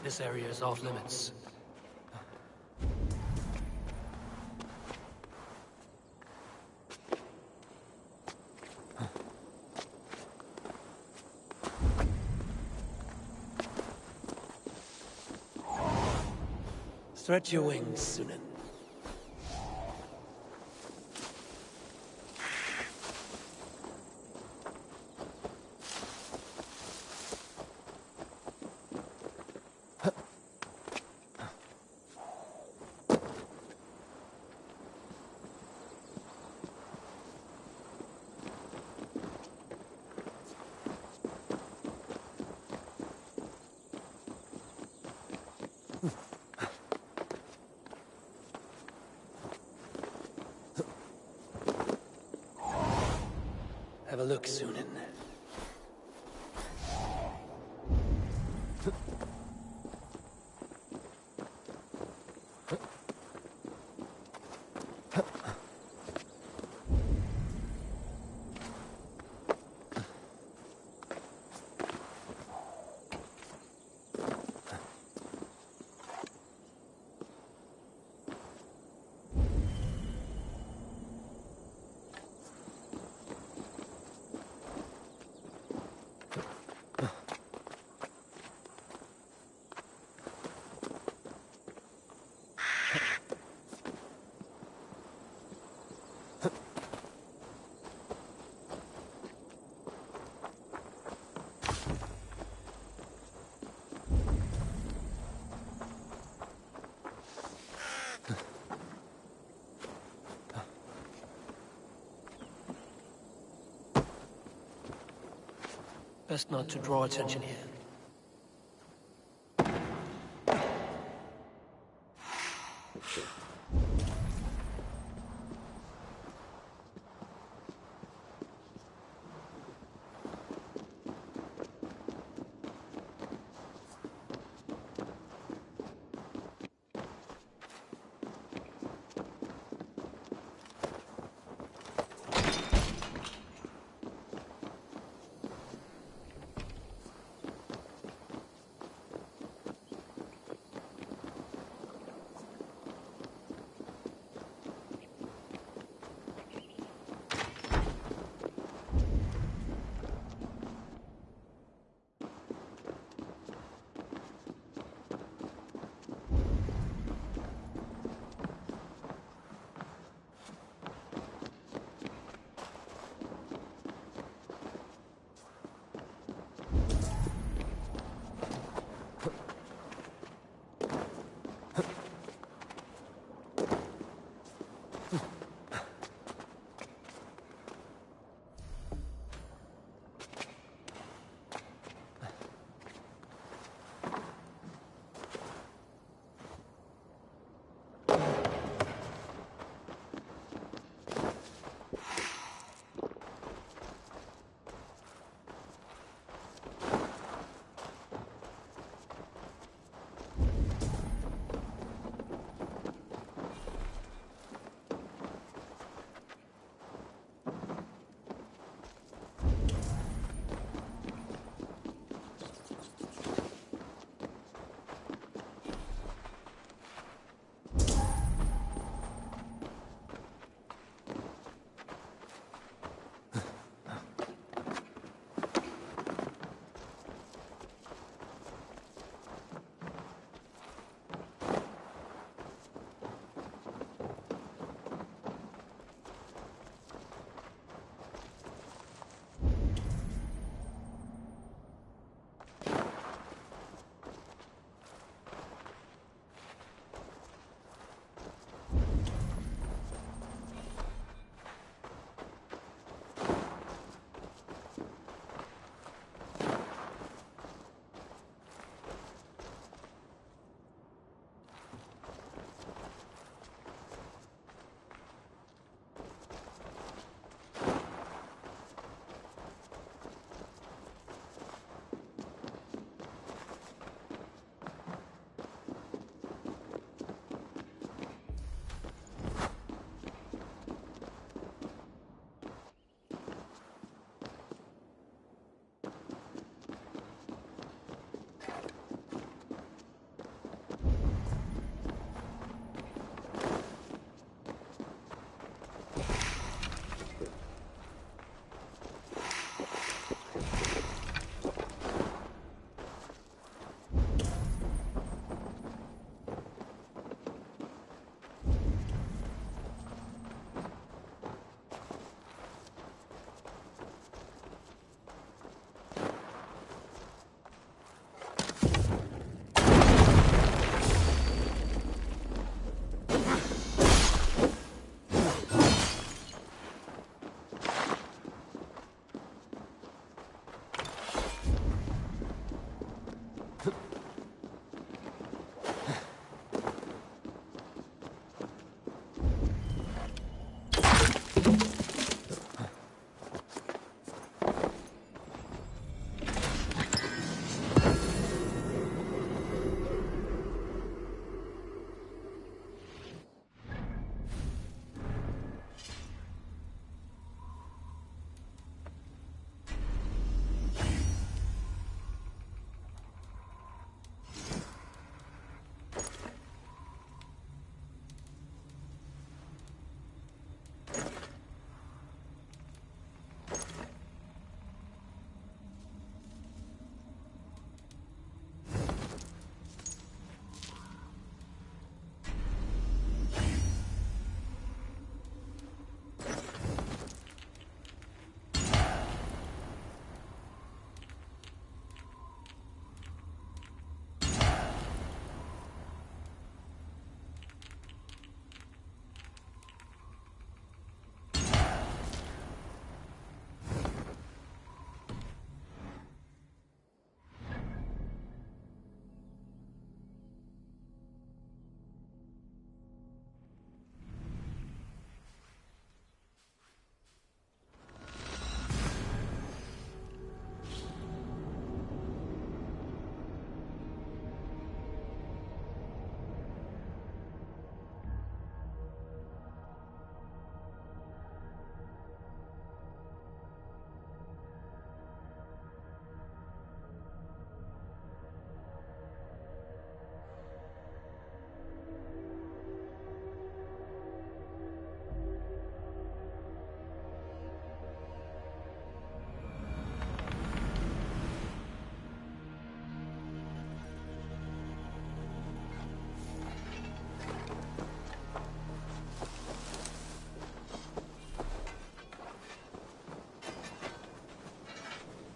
This area is off limits. Stretch your wings, Sunan. Have a look, Sunan. Best not to draw attention here.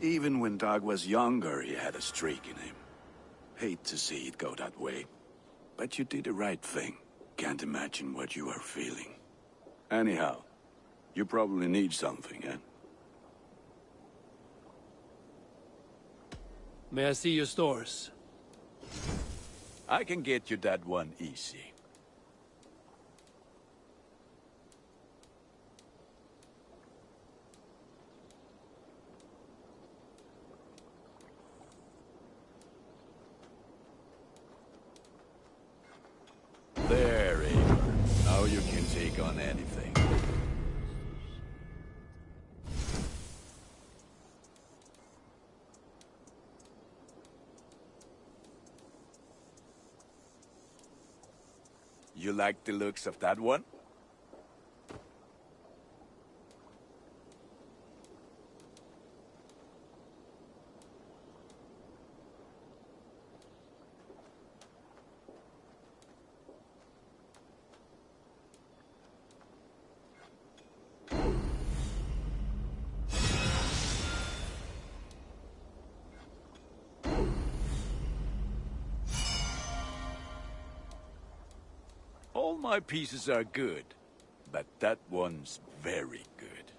Even when Doug was younger, he had a streak in him. Hate to see it go that way. But you did the right thing. Can't imagine what you are feeling. Anyhow, you probably need something, eh? May I see your stores? I can get you that one easy. There, Eivor. Now you can take on anything. You like the looks of that one? All my pieces are good, but that one's very good.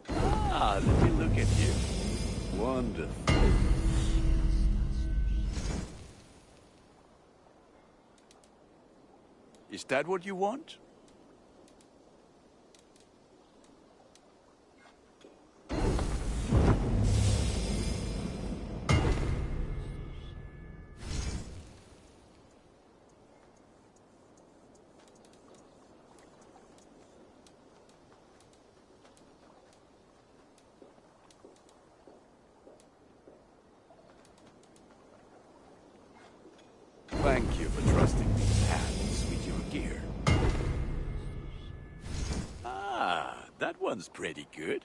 Ah, let me look at you. Wonderful. Is that what you want? Thank you for trusting these hands with your gear. Ah, that one's pretty good.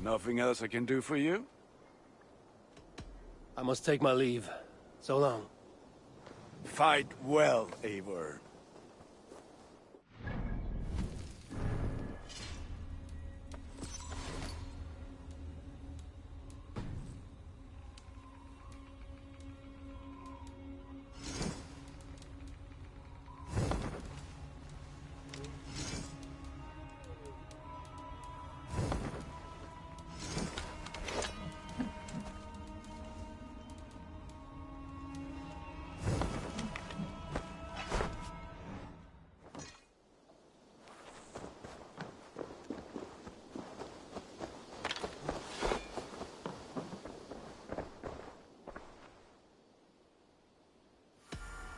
Nothing else I can do for you? I must take my leave. So long. Fight well, Eivor.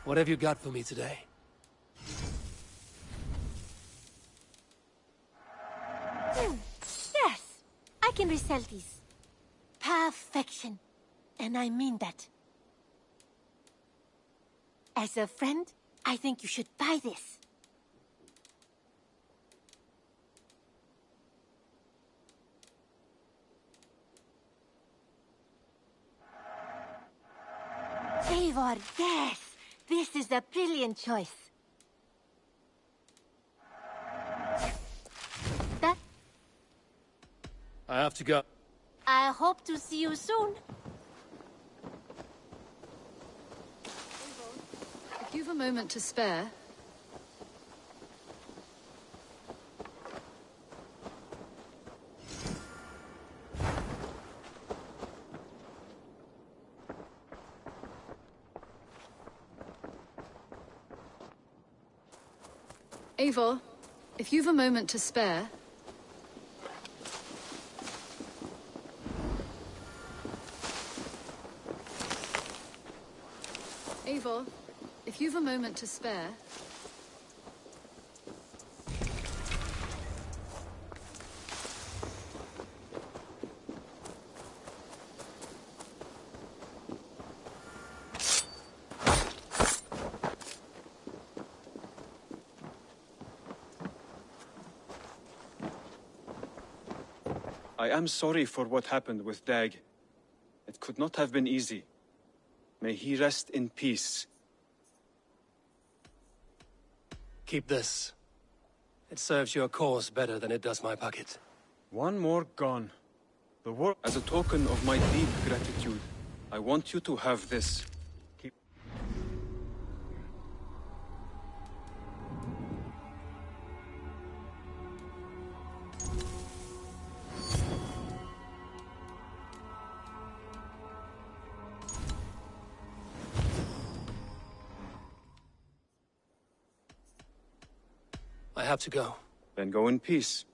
What have you got for me today? Yes, I can resell these. Perfection. And I mean that. As a friend, I think you should buy this. Eivor, yes! This is a brilliant choice. That... I have to go. I hope to see you soon. If you've a moment to spare... Eivor, if you've a moment to spare... Eivor, if you've a moment to spare... I am sorry for what happened with Dag. It could not have been easy. May he rest in peace. Keep this. It serves your cause better than it does my pocket. One more gone. The world. As a token of my deep gratitude, I want you to have this. Keep. I have to go. Then go in peace.